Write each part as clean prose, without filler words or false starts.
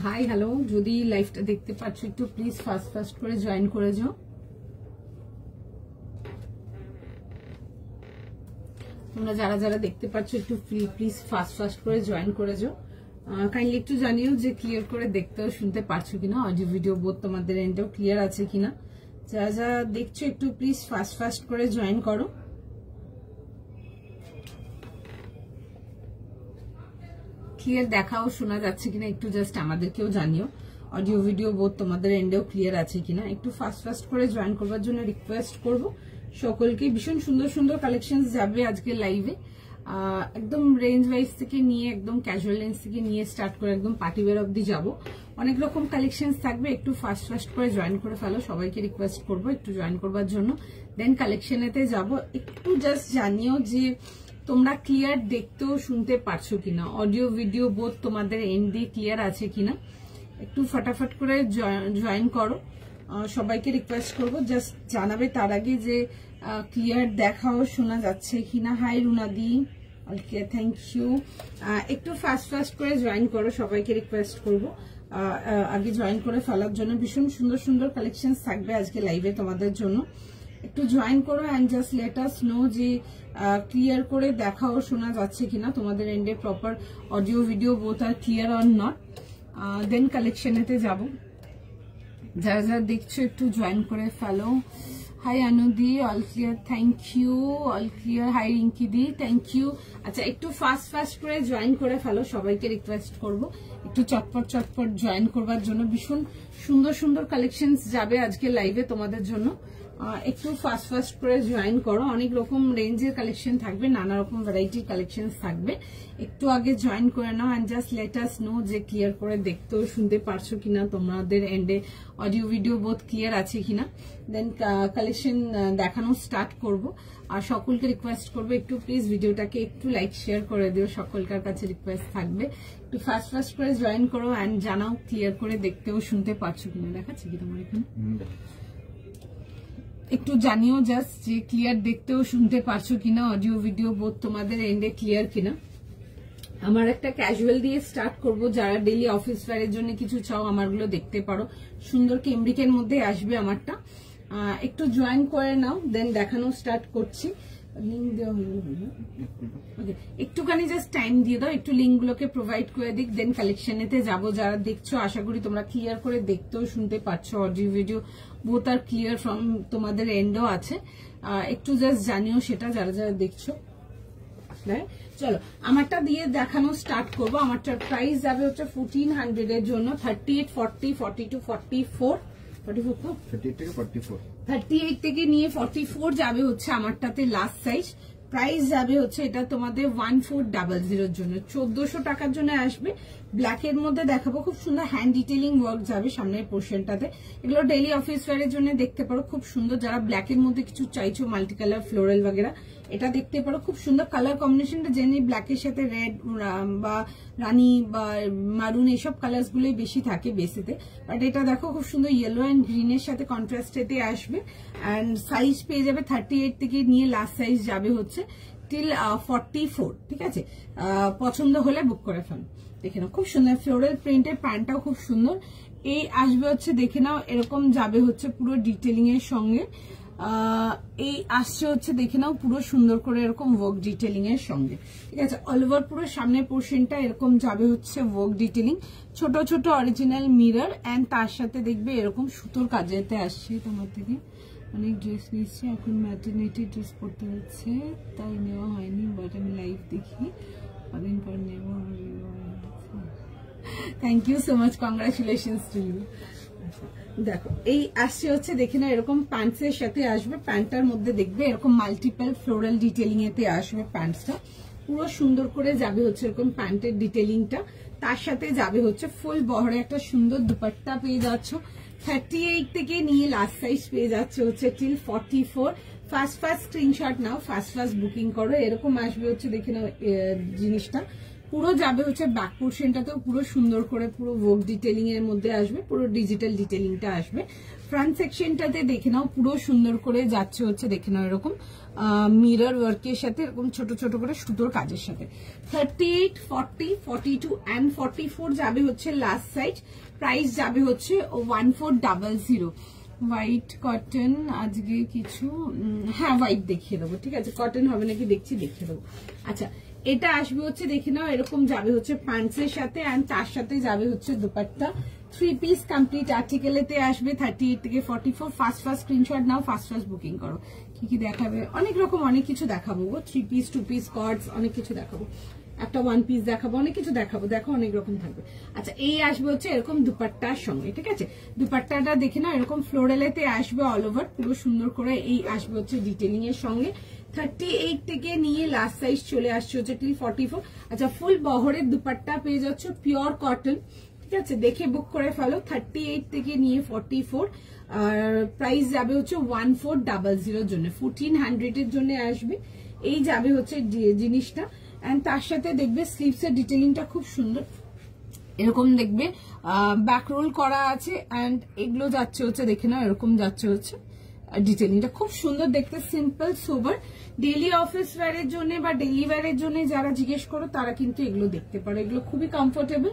Hi hello, যদি লাইভটা দেখতে পাচ্ছ একটু প্লিজ ফাস্ট করে জয়েন করে যাও। তোমরা যারা যারা দেখতে পাচ্ছ একটু প্লিজ ফাস্ট করে জয়েন করে যাও। কাইন্ডলি একটু জানিও যে ক্লিয়ার করে দেখতে ও শুনতে পারছো কিনা, অডিও ভিডিও বোধ তোমাদের এন্ডেও ক্লিয়ার আছে কিনা। যারা যারা দেখছো একটু প্লিজ ফাস্ট করে জয়েন করো। ক্লিয়ার দেখাও শোনা যাচ্ছে কিনা একটু জাস্ট আমাদেরকেও জানিও। অডিও ভিডিও বোধ তোমাদের এন্ডেও ক্লিয়ার আছে কিনা, একটু ফাস্ট করে জয়েন করবার জন্য রিকোয়েস্ট করব সকলকে। ভীষণ সুন্দর সুন্দর কালেকশন যাবে আজকে লাইভে, একদম রেঞ্জ ওয়াইজ থেকে নিয়ে একদম ক্যাজুয়াল রেঞ্জ থেকে নিয়ে স্টার্ট করে একদম পার্টি ওয়্যার অব্দি যাবো। অনেক রকম কালেকশন থাকবে, একটু ফাস্ট করে জয়েন করে ফেলো। সবাইকে রিকোয়েস্ট করবো একটু জয়েন করবার জন্য, দেন কালেকশনেতে যাব। একটু জাস্ট জানিও যে তোমরা ক্লিয়ার দেখতেও শুনতে পারছো কিনা, অডিও ভিডিও বোধ তোমাদের এন্ড দিয়ে ক্লিয়ার আছে কিনা, একটু ফটাফট করে জয়েন করো। সবাইকে রিকোয়েস্ট করবো জাস্ট জানাবে তার আগে যে ক্লিয়ার দেখাও শোনা যাচ্ছে কিনা। হাই রুনাদি, ওকে থ্যাংক ইউ। একটু ফাস্ট করে জয়েন করো, সবাইকে রিকোয়েস্ট করবো আগে জয়েন করে ফেলার জন্য। ভীষণ সুন্দর সুন্দর কালেকশন থাকবে আজকে লাইভে তোমাদের জন্য, একটু জয়েন করো and just let us know যে ক্লিয়ার করে দেখাও শোনা যাচ্ছে কিনা তোমাদের এন্ডে, proper audio video both R clear or not. Then কালেকশনেতে যাব। যারা যারা দেখছো একটু জয়েন করে ফেলো। হাই অনুদি, all clear, thank you. All clear, hi Rinki di, thank you. আচ্ছা, একটু ফাস্ট করে জয়েন করে ফেলো, সবাইকে রিকোয়েস্ট করব একটু চটপট জয়েন করবার জন্য। ভীষণ সুন্দর সুন্দর কালেকশন যাবে আজকে লাইভে তোমাদের জন্য, একটু ফাস্ট করে জয়েন করো। অনেক রকম রেঞ্জের কালেকশন থাকবে, নানা রকম ভ্যারাইটির কালেকশন থাকবে, একটু আগে জয়েন করে নাও and just let us know যে ক্লিয়ার করে দেখতেও শুনতে পারছো কিনা, তোমাদের এন্ডে অডিও ভিডিও বোধ ক্লিয়ার আছে কিনা। দেন কালেকশন দেখানো স্টার্ট করব। আর সকলকে রিকোয়েস্ট করবো একটু প্লিজ ভিডিওটাকে একটু লাইক শেয়ার করে দিও, সকলকার কাছে রিকোয়েস্ট থাকবে একটু ফাস্ট করে জয়েন করো অ্যান্ড জানাও ক্লিয়ার করে দেখতেও শুনতে পারছো কিনা। দেখাচ্ছে কি তোমার এখানে? একটু জানিও জাস্ট যে ক্লিয়ার দেখতেও শুনতে পারছো কিনা, অডিও ভিডিও বোধ তোমাদের এন্ডে ক্লিয়ার কিনা। আমার একটা ক্যাজুয়াল দিয়ে স্টার্ট করব। যারা ডেইলি অফিস ওয়্যারের জন্য কিছু চাও আমারগুলো দেখতে পারো, সুন্দর কেমব্রিকের মধ্যে আসবে আমারটা। একটু জয়েন করে নাও, দেন দেখানো স্টার্ট করছি। লিঙ্ক দেওয়া হলো, ওকে একটুখানি জাস্ট টাইম দিয়ে দাও, একটু লিঙ্ক গুলোকে প্রোভাইড করে দিক, দেন কালেকশনেতে যাবো। যারা দেখছো আশা করি তোমরা ক্লিয়ার করে দেখতেও শুনতে পাচ্ছ, audio video both R clear from তোমাদের এন্ডও আছে। একটু জাস্ট জানিও সেটা যারা যারা দেখছো। চলো আমারটা দিয়ে দেখানো স্টার্ট করবো। আমারটার প্রাইস যাবে হচ্ছে 1400 এর জন্য, 38, 40, 42, 44, 38 থেকে নিয়ে 44 যাবে হচ্ছে আমারটাতে লাস্ট সাইজ। প্রাইস যাবে হচ্ছে এটা তোমাদের 1400 এর জন্য, 1400 টাকার জন্য আসবে। ব্ল্যাক এর মধ্যে দেখাবো, খুব সুন্দর হ্যান্ড ডিটেইলিং ওয়ার্ক যাবে সামনের পোর্শনটাতে। এগুলো ডেইলি অফিস ওয়্যারের জন্য দেখতে পারো, খুব সুন্দর। যারা ব্ল্যাক এর মধ্যে কিছু চাইছো মাল্টি কালার ফ্লোরাল বাগেরা, এটা দেখতে পারো। খুব সুন্দর কালার কম্বিনেশনটা, জেনে ব্ল্যাকের সাথে রেড বা রানী বা মারুন এইসব কালার্স গুলোই বেশি থাকে বেসিতে, বাট এটা দেখো খুব সুন্দর ইয়েলো অ্যান্ড গ্রিনের সাথে কন্ট্রাস্টেতে আসবে। অ্যান্ড সাইজ পেয়ে যাবে 38 থেকে নিয়ে লাস্ট সাইজ যাবে হচ্ছে টিল 44। ঠিক আছে, পছন্দ হলে বুক করে ফেলো। দেখে নাও খুব সুন্দর ফ্লোরাল প্রিন্টের, প্যান্টটাও খুব সুন্দর। এই আসবে হচ্ছে দেখে নাও এরকম যাবে হচ্ছে পুরো ডিটেলিং এর সঙ্গে। এই আসছে হচ্ছে দেখে নাও পুরো সুন্দর করে এরকম ওয়ার্ক ডিটেলিং এর সঙ্গে। ঠিক আছে, অল ওভার পুরো সামনের পোর্শনটা এরকম যাবে হচ্ছে ওয়ার্ক ডিটেলিং, ছোট ছোট অরিজিনাল মিরর অ্যান্ড তার সাথে দেখবে এরকম সুতোর কাজেতে আসছে। তোমার থেকে অনেক ড্রেস নিয়েছি, এখন ম্যাটারনিটি ড্রেস পরতে হচ্ছে তাই নেওয়া হয়নি, বাট আমি লাইভ দেখি কদিন পর নেব। Thank you so much, congratulations to you. দেখো এই আসছে হচ্ছে দেখে না এরকম প্যান্টসের সাথে আসবে, প্যান্টটার মধ্যে দেখবে এরকম মাল্টিপল ফ্লোরাল ডিটেলিং এতে আসবে। প্যান্টসটা পুরো সুন্দর করে যাবে হচ্ছে এরকম প্যান্টের ডিটেলিংটা, তার সাথে যাবে হচ্ছে ফুল বহরে একটা সুন্দর দুপাট্টা পেয়ে যাচ্ছ। 38 থেকে নিয়ে লাস্ট সাইজ পেয়ে যাচ্ছে হচ্ছে টিল 44। ফাস্ট স্ক্রিনশট নাও, ফাস্ট বুকিং করো। এরকম আসবে হচ্ছে দেখে নাও জিনিসটা পুরো যাবে হচ্ছে ব্যাক পোর্শনটাতেও পুরো সুন্দর করে পুরো ওয়ার্ক ডিটেলিং এর মধ্যে আসবে, পুরো ডিজিটাল ডিটেলিংটা আসবে। ফ্রন্ট সেকশনটাতে দেখে নাও পুরো সুন্দর করে যাচ্ছে হচ্ছে দেখে নাও এরকম মিরর ওয়ার্কের সাথে এরকম ছোট ছোট করে সুতোর কাজের সাথে। 38, 40, 42 and 44 যাবে হচ্ছে লাস্ট সাইজ। প্রাইস যাবে হচ্ছে 1400। হোয়াইট কটন আজকে কিছু, হ্যাঁ হোয়াইট দেখিয়ে দেবো, ঠিক আছে, কটন হবে নাকি দেখছি, দেখিয়ে দেবো। আচ্ছা এটা আসবে হচ্ছে দেখে নাও এরকম যাবে হচ্ছে প্যান্টসের সাথে, এন্ড তার সাথে যাবে হচ্ছে দুপাট্টা। 3 পিস কমপ্লিট আর্টিকেলেতে আসবে 38 থেকে 44। ফার্স্ট স্ক্রিনশট নাও, ফার্স্ট বুকিং করো। কি কি দেখাবে, অনেক রকম অনেক কিছু দেখাবো গো, 3 পিস 2 পিস স্কার্টস অনেক কিছু দেখাবো, একটা 1 পিস দেখাবো, অনেক কিছু দেখাবো, দেখো অনেক রকম থাকবে। আচ্ছা এই আসবে হচ্ছে এরকম দুপাট্টার সঙ্গে, ঠিক আছে, দুপাট্টাটা দেখে না এরকম ফ্লোরালেতে আসবে অল ওভার পুরো সুন্দর করে, এই আসবে হচ্ছে ডিটেলিং এর সঙ্গে। 38 থেকে নিয়ে লাস্ট সাইজ চলে আসছে হচ্ছে টিল 44। আচ্ছা ফুল বহরের দুপাট্টা পেয়ে যাচ্ছে পিওর কটন, ঠিক আছে, দেখে বুক করে ফেলো। 38 থেকে নিয়ে 44 আর প্রাইস যাবে হচ্ছে 1400 জন্য, 1400 এর জন্য আসবে। এই যাবে হচ্ছে জিনিসটা, এন্ড তার সাথে দেখবে স্লিভস এর ডিটেলিংটা খুব সুন্দর, এরকম দেখবে ব্যাক রোল করা আছে, এন্ড এগুলো যাচ্ছে হচ্ছে দেখে নাও এরকম যাচ্ছে হচ্ছে ডিটেলিংটা খুব সুন্দর দেখতে, সিম্পল সোবার। ডেইলি অফিস ওয়্যারের জন্য বা ডেইলি ওয়্যারের জন্য যারা জিজ্ঞেস করো তারা কিন্তু এগুলো দেখতে পারো, এগুলো খুবই কমফোর্টেবল।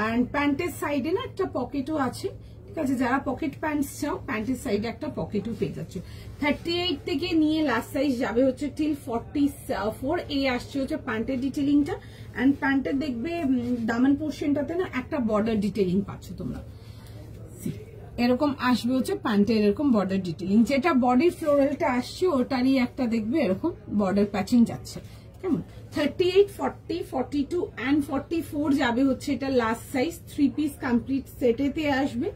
এন্ড প্যান্টের সাইডে না একটা পকেটও আছে, ঠিক আছে, যারা পকেট প্যান্টস চাও প্যান্টের সাইডে একটা পকেটও পেয়ে যাচ্ছে। 38 থেকে নিয়ে লাস্ট সাইজ যাবে হচ্ছে টিল 44। এই আসছে হচ্ছে প্যান্টের ডিটেলিংটা, এন্ড প্যান্টের দেখবে দামান পোর্শনটাতে না একটা বর্ডার ডিটেলিং পাচ্ছ তোমরা, এরকম আসবে হচ্ছে প্যান্টের এরকম বর্ডার ডিটেলিং, যেটা বডি ফ্লোরালটা আসছে ওটারই একটা দেখবে এরকম বর্ডার প্যাচিং যাচ্ছে, কেমন। 38, 40, 42 and 44 যাবে হচ্ছে এটা লাস্ট সাইজ। 3 পিস কমপ্লিট সেটেতে আসবে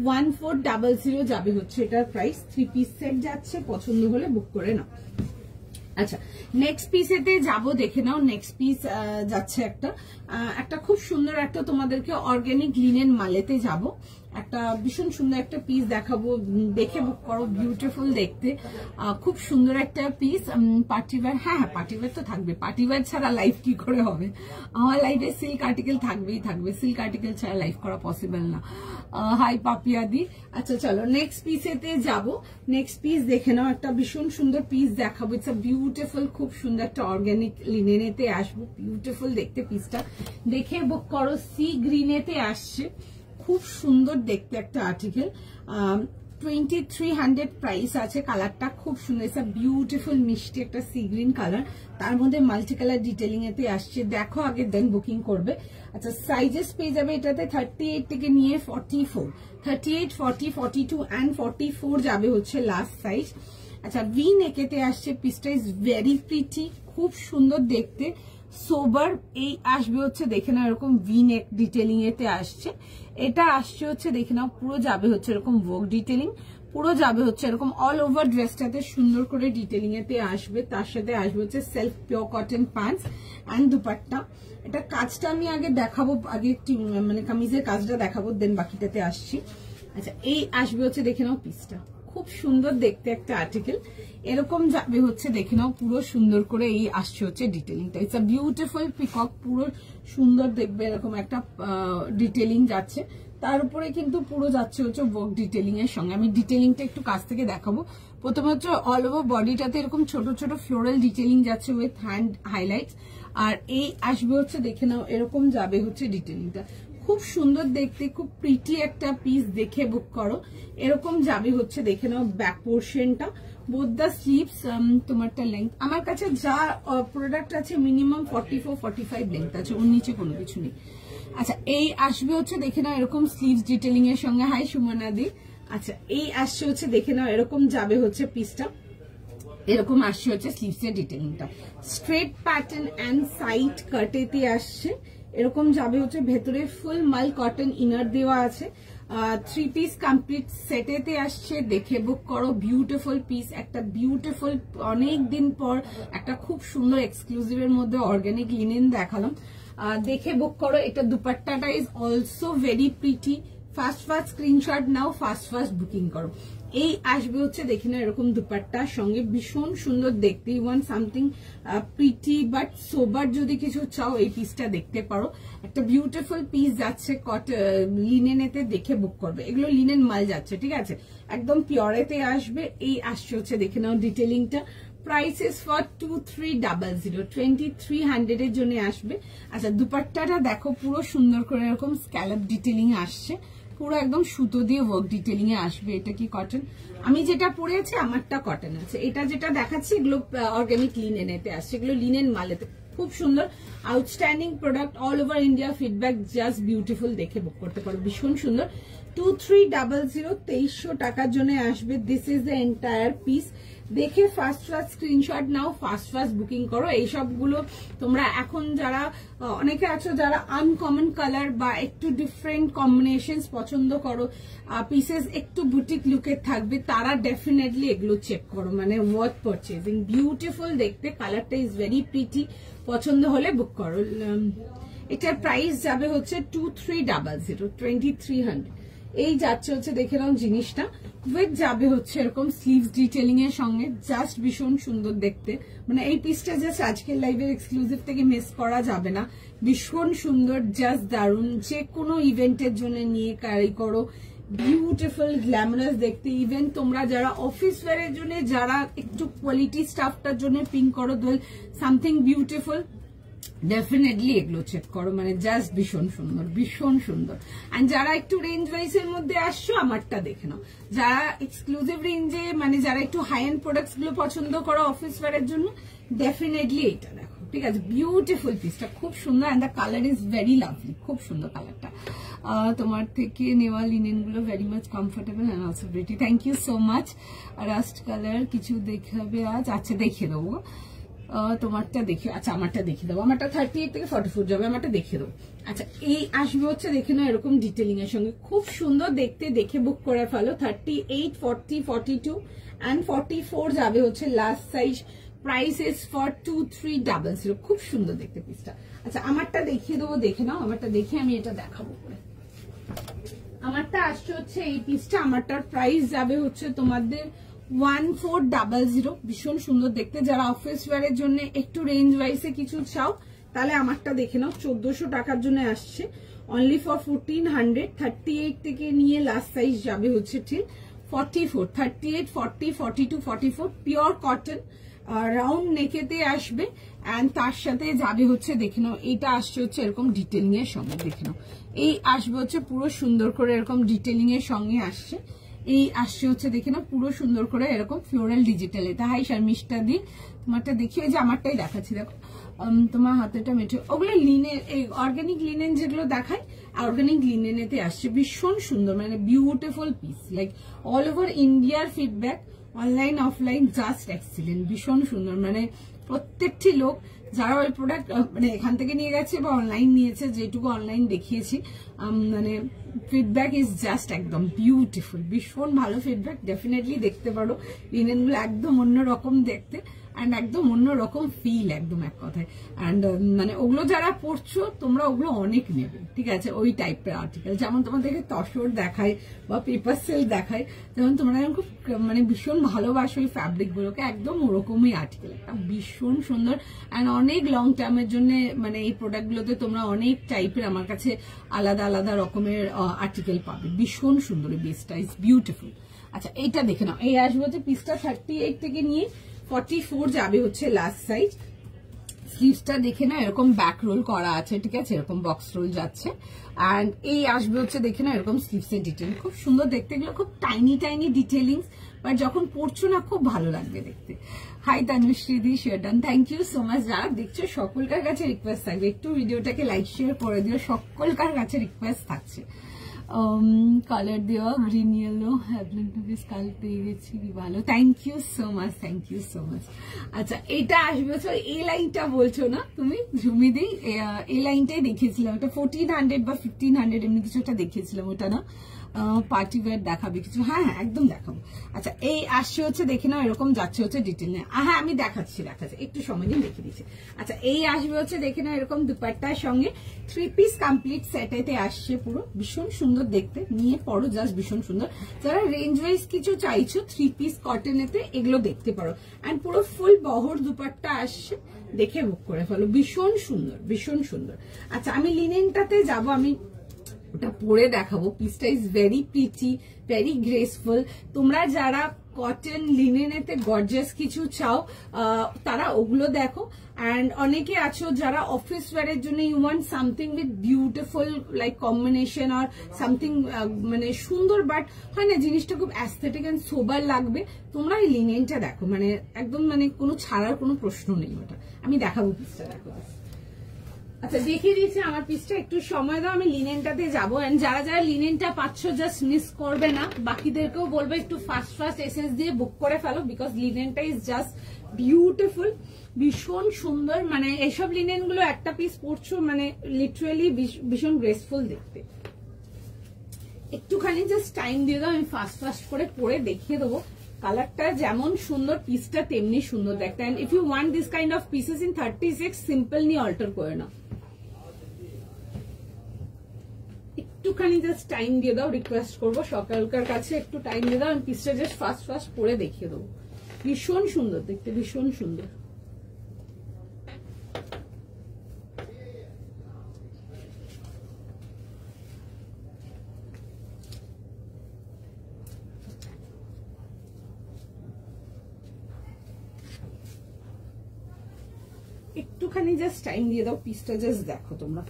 1400 যাবে হচ্ছে এটার প্রাইস। 3 পিস সেট যাচ্ছে, পছন্দ হলে বুক করে নাও। আচ্ছা নেক্সট পিসেতে যাবো, দেখে নাও নেক্সট পিস যাচ্ছে একটা খুব সুন্দর একটা তোমাদেরকে অর্গানিক লিনেন মালেতে যাব, একটা ভীষণ সুন্দর একটা পিস দেখাবো, দেখে বুক করো, বিউটিফুল দেখতে, খুব সুন্দর একটা পিস। পার্টিওয়ার, হ্যাঁ পার্টিওয়ার তো থাকবে, পার্টিওয়ার ছাড়া লাইফ কি করে হবে, আমার লাইফে সিল্ক আর্টিকেল থাকবেই থাকবে, সিল্ক আর্টিকেল ছাড়া লাইফ করা পসিবল না। হাই পাপিয়াদি। আচ্ছা চলো নেক্সট পিসেতে যাব। নেক্সট পিস দেখে নাও, একটা ভীষণ সুন্দর পিস দেখাবো, ইটস আ বিউটিফুল, খুব সুন্দর একটা অর্গানিক লিনেনেতে আসবো, বিউটিফুল দেখতে পিসটা, দেখে বুক করো। সি গ্রিনেতে আসছে, খুব সুন্দর দেখতে একটা আর্টিকেল, 2300 প্রাইস আছে। কালারটা খুব সুন্দর, ইটস আ বিউটিফুল মিষ্টি একটা সি গ্রিন কালার, তার মধ্যে মাল্টি কালার ডিটেলিং এতে আসছে, দেখো আগে দেন বুকিং করবে। আচ্ছা সাইজেস পেয়ে যাবে এটাতে 38 থেকে নিয়ে 44, 38, 40, 42 and 44 যাবে হচ্ছে লাস্ট সাইজ। আচ্ছা ভি নেকেতে আসছে, পিসটা ইজ ভেরি প্রিটি, খুব সুন্দর দেখতে, সোবার। এই আসবে হচ্ছে দেখে নাও এরকম ভি নেক ডিটেলিং এতে আসছে, এটা আসছে হচ্ছে দেখে নাও পুরো যাবে হচ্ছে এরকম ওয়ার্ক ডিটেলিং, পুরো যাবে হচ্ছে এরকম অল ওভার ড্রেসটাতে সুন্দর করে ডিটেলিং এতে আসবে, তার সাথে আসবে হচ্ছে self pure cotton pants and dupatta. এটা কাজটা আমি আগে দেখাবো, আগে মানে কামিজের কাজটা দেখাবো, দেন বাকিটাতে আসছি। আচ্ছা এই আসবে হচ্ছে দেখে নাও পিসটা, খুব সুন্দর দেখতে একটা আর্টিকেল, এরকম যাবে হচ্ছে দেখে নাও পুরো সুন্দর করে, এই আসছে হচ্ছে ডিটেলিংটা, ইটস আ বিউটিফুল পিকক, পুরো সুন্দর দেখবে এরকম একটা ডিটেলিং যাচ্ছে, তার উপরে কিন্তু পুরো যাচ্ছে হচ্ছে ওয়ার্ক ডিটেলিং এর সঙ্গে। আমি ডিটেলিংটা একটু কাছ থেকে দেখাবো। প্রথমে হচ্ছে অল ওভার বডিটাতে এরকম ছোট ছোট ফ্লোরাল ডিটেলিং যাচ্ছে উইথ হ্যান্ড হাইলাইটস, আর এই আসবে হচ্ছে দেখে নাও এরকম যাবে হচ্ছে ডিটেলিংটা, খুব সুন্দর দেখতে, খুব প্রিটি একটা পিস, দেখে বুক করো। এরকম যাবে হচ্ছে দেখে নাও ব্যাক পোর্শনটা, বোথ দ্য স্লিভস, তোমারটা লেন্থ, আমার কাছে যা প্রোডাক্ট আছে মিনিমাম 44, 45 লেন্থ আছে, ওর নিচে কোনো কিছু নেই। আচ্ছা এই আসবে হচ্ছে দেখে নাও এরকম স্লিভস ডিটেলিং এর সঙ্গে, হাই সুমনাদি। আচ্ছা এই আসছে হচ্ছে দেখে নাও এরকম যাবে হচ্ছে পিসটা, এরকম আসছে হচ্ছে স্লিভস এর ডিটেলিংটা, স্ট্রেট প্যাটার্ন এন্ড সাইড কাটেতে আসছে, এরকম যাবে হচ্ছে ভেতরে ফুল মাল কটন ইনার দেওয়া আছে। 3 পিস কমপ্লিট সেটেতে আসছে, দেখে বুক করো, বিউটিফুল পিস, একটা বিউটিফুল, অনেক দিন পর একটা খুব সুন্দর এক্সক্লুসিভ এর মধ্যে অর্গানিক লিনেন দেখালাম, দেখে বুক করো। এটা দুপাট্টাটা is also very pretty, first screenshot নাও, ফার্স্ট বুকিং করো। এই আসবে হচ্ছে দেখে না এরকম দুপাট্টার সঙ্গে, ভীষণ সুন্দর দেখতে। You want something pretty but sober যদি কিছু চাও এই পিসটা দেখতে পারো। একটা বিউটিফুল পিস যাচ্ছে লিনেনেতে, দেখে বুক করবে। এগুলো লিনেন মাল যাচ্ছে, ঠিক আছে, একদম পিওরেতে আসবে। এই আসছে হচ্ছে দেখে নাও ডিটেলিংটা। প্রাইস ইজ ফর 2300, 2300 এর জন্য আসবে। আচ্ছা দুপাট্টাটা দেখো পুরো সুন্দর করে এরকম স্ক্যালপ ডিটেলিং আসছে, পুরো একদম সুতো দিয়ে ওয়ার্ক ডিটেলিং এ আসবে। এটা কি কটন? আমি যেটা পরেছি আমারটা কটন আছে, এটা যেটা দেখাচ্ছি এগুলো অর্গানিক লিনেনেতে আসছে, এগুলো লিনেন মালেতে। খুব সুন্দর outstanding product, all over India feedback, just beautiful, দেখে বুক করতে পারো, ভীষণ সুন্দর। 2300, 2300 টাকার জন্য আসবে। This is the entire piece. দেখে ফার্স্ট স্ক্রিনশট নাও, ফার্স্ট বুকিং করো। এই সবগুলো তোমরা এখন যারা অনেকে আছো যারা আনকমন কালার বা একটু ডিফারেন্ট কম্বিনেশন পছন্দ করো, পিসেস একটু বুটিক লুকের থাকবে, তারা ডেফিনেটলি এগুলো চেক করো, মানে ওয়ার্থ পারচেজিং। বিউটিফুল দেখতে, কালারটা ইজ ভেরি প্রিটি, পছন্দ হলে বুক করো। এটার প্রাইস যাবে হচ্ছে 2300, 2300। এই যাচ্ছে হচ্ছে দেখে নাও জিনিসটা, উইথ যাবে হচ্ছে এরকম স্লিভস ডিটেলিং এর সঙ্গে, জাস্ট ভীষণ সুন্দর দেখতে। মানে এই পিসটা জাস্ট আজকের লাইভের এক্সক্লুসিভ থেকে মিস করা যাবে না, ভীষণ সুন্দর, জাস্ট দারুন। যে কোনো ইভেন্টের জন্য নিয়ে ক্যারি করো, বিউটিফুল গ্ল্যামারাস দেখতে। ইভেন তোমরা যারা অফিস ওয়্যারের জন্য, যারা একটু কোয়ালিটি স্টাফটার জন্য পিঙ্ক করো, সামথিং বিউটিফুল, ডেফিনেটলি এগুলো চেক করো, মানে জাস্ট ভীষণ সুন্দর, ভীষণ সুন্দর। এন্ড যারা একটু রেঞ্জ ওয়াইজ এর মধ্যে আসছো আমারটা দেখে নাও। যারা এক্সক্লুসিভ রেঞ্জে, মানে যারা একটু হাই এন্ড প্রোডাক্টস গুলো পছন্দ করো অফিস ওয়্যারের জন্য, ডেফিনেটলি এটা দেখো, ঠিক আছে। বিউটিফুল পিসটা, খুব সুন্দর, and the colour is very lovely, খুব সুন্দর কালারটা। তোমার থেকে নেওয়া লিনেন গুলো very much comfortable and also pretty. Thank you so much. Rust colour কিছু দেখাবে আজ? আচ্ছা দেখিয়ে দেবো তোমারটা, দেখি। আচ্ছা আমারটা দেখিয়ে দেবো, আমারটা 38 থেকে 44 যাবে, আমারটা দেখিয়ে দেবো। আচ্ছা এই আসবে হচ্ছে দেখে নাও এরকম ডিটেলিং এর সঙ্গে, খুব সুন্দর দেখতে, দেখে বুক করে ফেলো। 38, 40, 42 and 44 যাবে হচ্ছে last size. Price is for 2300, খুব সুন্দর দেখতে পিসটা। আচ্ছা আমারটা দেখিয়ে দেবো, দেখে নাও আমারটা, দেখে আমি এটা দেখাবো করে। আমারটা আসছে হচ্ছে এই পিসটা, আমারটার প্রাইস যাবে হচ্ছে তোমাদের 1400, ভীষণ সুন্দর দেখতে। যারা অফিস ওয়্যারের জন্য একটু রেঞ্জ ওয়াইজে কিছু চাও, তাহলে আমারটা দেখে নাও, 1400 টাকার জন্য আসছে, অনলি ফর 1400। 38 থেকে নিয়ে লাস্ট সাইজ যাবে হচ্ছে ঠিক 44, 38, 40, 42, 44, পিওর কটন, রাউন্ড নেকেতে আসবে। এন্ড তার সাথে যাবে হচ্ছে দেখে নাও, এইটা আসছে হচ্ছে এরকম ডিটেলিং এর সঙ্গে, দেখে নাও এই আসবে হচ্ছে পুরো সুন্দর করে এরকম ডিটেলিং এর সঙ্গে আসছে। এই আসছে হচ্ছে দেখে না পুরো সুন্দর করে এরকম ফ্লোরাল ডিজিটাল। এটা হাই শার্মিশটা দিই, তোমারটা দেখি, যে আমারটাই দেখাচ্ছি দেখো, তোমার হাতেটা মেটে। ওগুলো লিনেন, অর্গানিক লিনেন যেগুলো দেখায়, অর্গানিক লিনেনেতে আসছে, ভীষণ সুন্দর, মানে beautiful piece, like all over ইন্ডিয়ার feedback, online offline just excellent, ভীষণ সুন্দর। মানে প্রত্যেকটি লোক যারা ওই প্রোডাক্ট মানে এখান থেকে নিয়ে গেছে বা অনলাইন নিয়েছে, যেটুকু অনলাইন দেখিয়েছি, মানে ফিডব্যাক ইজ জাস্ট একদম বিউটিফুল, ভীষণ ভালো ফিডব্যাক। ডেফিনেটলি দেখতে পারো, লিনেনগুলো একদম অন্যরকম দেখতে অ্যান্ড একদম অন্যরকম ফিল, একদম এক কথায়। অ্যান্ড মানে ওগুলো যারা পড়ছো তোমরা ওগুলো অনেক নেবে, ঠিক আছে, ওই টাইপের আর্টিকেল। যেমন তোমাদেরকে তসর দেখায় বা পেপার সিল্ক দেখায়, যেমন তোমরা খুব মানে ভীষণ ভালোবাসো ওই ফ্যাব্রিক গুলোকে, একদম ওরকমই আর্টিকেল, একটা ভীষণ সুন্দর। অ্যান্ড অনেক লং টার্মের জন্য মানে এই প্রোডাক্ট গুলোতে তোমরা অনেক টাইপের আমার কাছে আলাদা আলাদা রকমের আর্টিকেল পাবে, ভীষণ সুন্দর। এই বেসটা ইজ বিউটিফুল। আচ্ছা এইটা দেখে নাও, এই আসবে হচ্ছে পিসটা 38 থেকে নিয়ে 44 যাবে হচ্ছে লাস্ট সাইজ। স্লিভসটা দেখে না এরকম ব্যাক রোল করা আছে, ঠিক আছে, এরকম বক্স রোল যাচ্ছে। অ্যান্ড এই আসবে হচ্ছে দেখে না এরকম স্লিভসের ডিটেল, খুব সুন্দর দেখতে, এগুলো খুব টাইনি টাইনি ডিটেলিংস, বাট যখন পড়ছো না খুব ভালো লাগবে দেখতে। হাই তানুশ্রী দি, share done, thank you so much. যারা দেখছো সকলকার কাছে রিকোয়েস্ট থাকবে, একটু ভিডিওটাকে লাইক শেয়ার করে দিও, সকলকার কাছে রিকোয়েস্ট থাকছে। কালার দেওয়া গ্রিন ইয়েলো কাল পেয়ে গেছি, ভালো, thank you so much, thank you so much. আচ্ছা এটা আসবে এই লাইনটা বলছো না তুমি ঝুমিদি, এই লাইনটাই দেখিয়েছিলাম, ওটা 1400 বা 1500 এমনি কিছু একটা দেখিয়েছিলাম, ওটা না? পার্টি ওয়্যার দেখাবে কিছু? হ্যাঁ হ্যাঁ একদম দেখাবো। আচ্ছা এই আসছে হচ্ছে দেখে নাও এরকম যাচ্ছে হচ্ছে ডিটেল নিয়ে। হ্যাঁ আমি দেখাচ্ছি একটু সময় দিন দেখিয়ে দিচ্ছি। আচ্ছা এই আসবে হচ্ছে দেখে নাও এরকম দুপাট্টার সঙ্গে 3 পিস কমপ্লিট সেটেতে আসছে, পুরো ভীষণ সুন্দর দেখতে, নিয়ে পড়ো জাস্ট ভীষণ সুন্দর। যারা রেঞ্জ ওয়াইজ কিছু চাইছো 3 পিস কটনেতে এগুলো দেখতে পারো। অ্যান্ড পুরো ফুল বহর দুপাট্টা আসছে, দেখে বুক করে ফেলো, ভীষণ সুন্দর ভীষণ সুন্দর। আচ্ছা আমি লিনেনটাতে যাব, আমি ওটা পরে দেখাবো। পিসটা is very pretty, very graceful. তোমরা যারা কটন লিনেনেতে গর্জিয়াস কিছু চাও তারা ওগুলো দেখো। অ্যান্ড অনেকে আছো যারা অফিস ওয়্যারের জন্য you want something with beautiful like combination আর সামথিং মানে সুন্দর, বাট হয় না জিনিসটা খুব অ্যাস্থেটিক অ্যান্ড সোবার লাগবে, তোমরা এই লিনেনটা দেখো, মানে একদম মানে কোনো ছাড়ার কোনো প্রশ্ন নেই ওটা। আমি দেখাবো পিসটা, দেখো। আচ্ছা দেখিয়ে দিচ্ছি আমার পিসটা, একটু সময় দাও, আমি লিনেনটাতে যাবো। এন্ড যারা যারা লিনেনটা পাচ্ছ জাস্ট মিস করবে না, বাকিদেরকেও বলবো একটু ফাস্ট ফাস্ট এসএস দিয়ে বুক করে ফেলো, বিকজ লিনেনটা ইজ জাস্ট বিউটিফুল, ভীষণ সুন্দর। মানে এসব লিনেন গুলো একটা পিস পরছো মানে লিটারালি ভীষণ গ্রেসফুল দেখতে। একটুখানি জাস্ট টাইম দিয়ে দাও, আমি ফাস্ট ফাস্ট করে পরে দেখিয়ে দেবো। কালারটা যেমন সুন্দর পিসটা তেমনি সুন্দর দেখতে। And if you want this kind of pieces in 36 simple নিয়ে অল্টার করে নাও। একটুখানি জাস্ট টাইম দিয়ে দাও, রিকোয়েস্ট করবো সকালকার কাছে একটু টাইম দিয়ে দাও, আমি পিসটা জাস্ট ফাস্ট ফাস্ট পরে দেখিয়ে দেবো। ভীষণ সুন্দর দেখতে, ভীষণ সুন্দর। একটুখানি জাস্ট টাইম দিয়ে দাও, পিসটা জাস্ট দেখো তোমরা।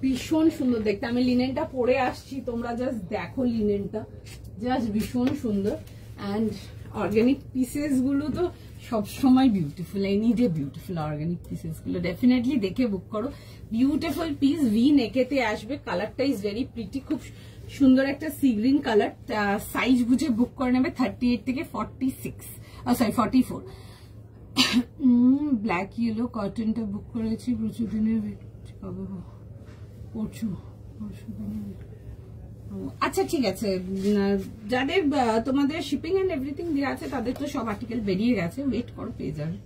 ভীষণ সুন্দর দেখতে, আমি লিনেনটা পরে আসছি, তোমরা জাস্ট দেখো লিনেনটা, জাস্ট ভীষণ সুন্দর। অ্যান্ড অর্গানিক পিসেস গুলো তো সবসময় beautiful, any day beautiful. Organic pieces গুলো ডেফিনেটলি দেখে বুক করো। বিউটিফুল পিস, ভি নেকেতে আসবে, কালারটা ইজ ভেরি প্রিটি, খুব সুন্দর একটা সি গ্রিন কালার। সাইজ বুঝে বুক করে নেবে 38 থেকে 44। ব্ল্যাক ইয়েলো কটনটা বুক করেছি, প্রচুর দিনের কবে পরশু দিনের। আচ্ছা ঠিক আছে, যাদের তোমাদের শিপিং এন্ড এভরিথিং দেওয়া আছে তাদের তো সব আর্টিকেল বেরিয়ে গেছে, ওয়েট করো পেয়ে যাবে।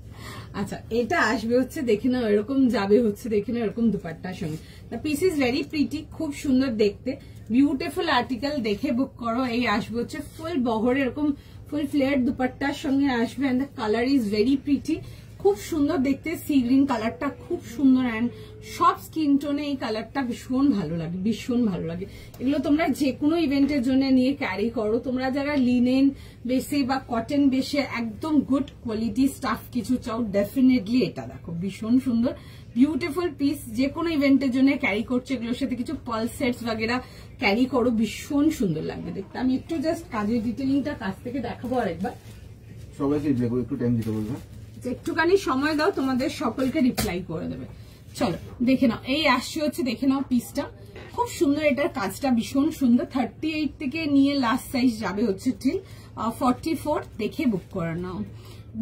আচ্ছা এটা আসবে হচ্ছে দেখে নাও এরকম, যাবে হচ্ছে দেখে নাও এরকম দুপাট্টার সঙ্গে। The piece is very pretty, খুব সুন্দর দেখতে, বিউটিফুল আর্টিকেল, দেখে বুক করো। এই আসবে হচ্ছে ফুল বহর এরকম ফুল ফ্লেয়ার দুপাট্টার সঙ্গে আসবে। And the colour is very pretty, খুব সুন্দর দেখতে, সি গ্রিন কালারটা খুব সুন্দর। অ্যান্ড সব স্কিন টোনে এই কালারটা ভীষণ ভালো লাগে, ভীষণ ভালো লাগে। এগুলো তোমরা যে কোনো ইভেন্টের জন্য নিয়ে ক্যারি করো। তোমরা যারা লিনেন বেসে বা কটন বেসে একদম গুড কোয়ালিটি স্টাফ কিছু চাও, ডেফিনেটলি এটা দেখো, ভীষণ সুন্দর বিউটিফুল পিস, যে কোনো ইভেন্টের জন্য ক্যারি করছো। এগুলোর সাথে কিছু পার্ল সেটস বাগেরা ক্যারি করো, ভীষণ সুন্দর লাগবে দেখতে। আমি একটু জাস্ট কাজের ডিটেলিংটা কাছ থেকে দেখাবো আরেকবার, সবাইকে একটু টাইম দিতে বলবো, একটুখানি সময় দাও, তোমাদের সকলকে রিপ্লাই করে দেবে। চলো দেখে নাও, এই আসছে হচ্ছে দেখে নাও পিসটা, খুব সুন্দর, এটার কাজটা ভীষণ সুন্দর। 38 থেকে নিয়ে লাস্ট সাইজ যাবে হচ্ছে ঠিক 44, দেখে বুক করে নাও।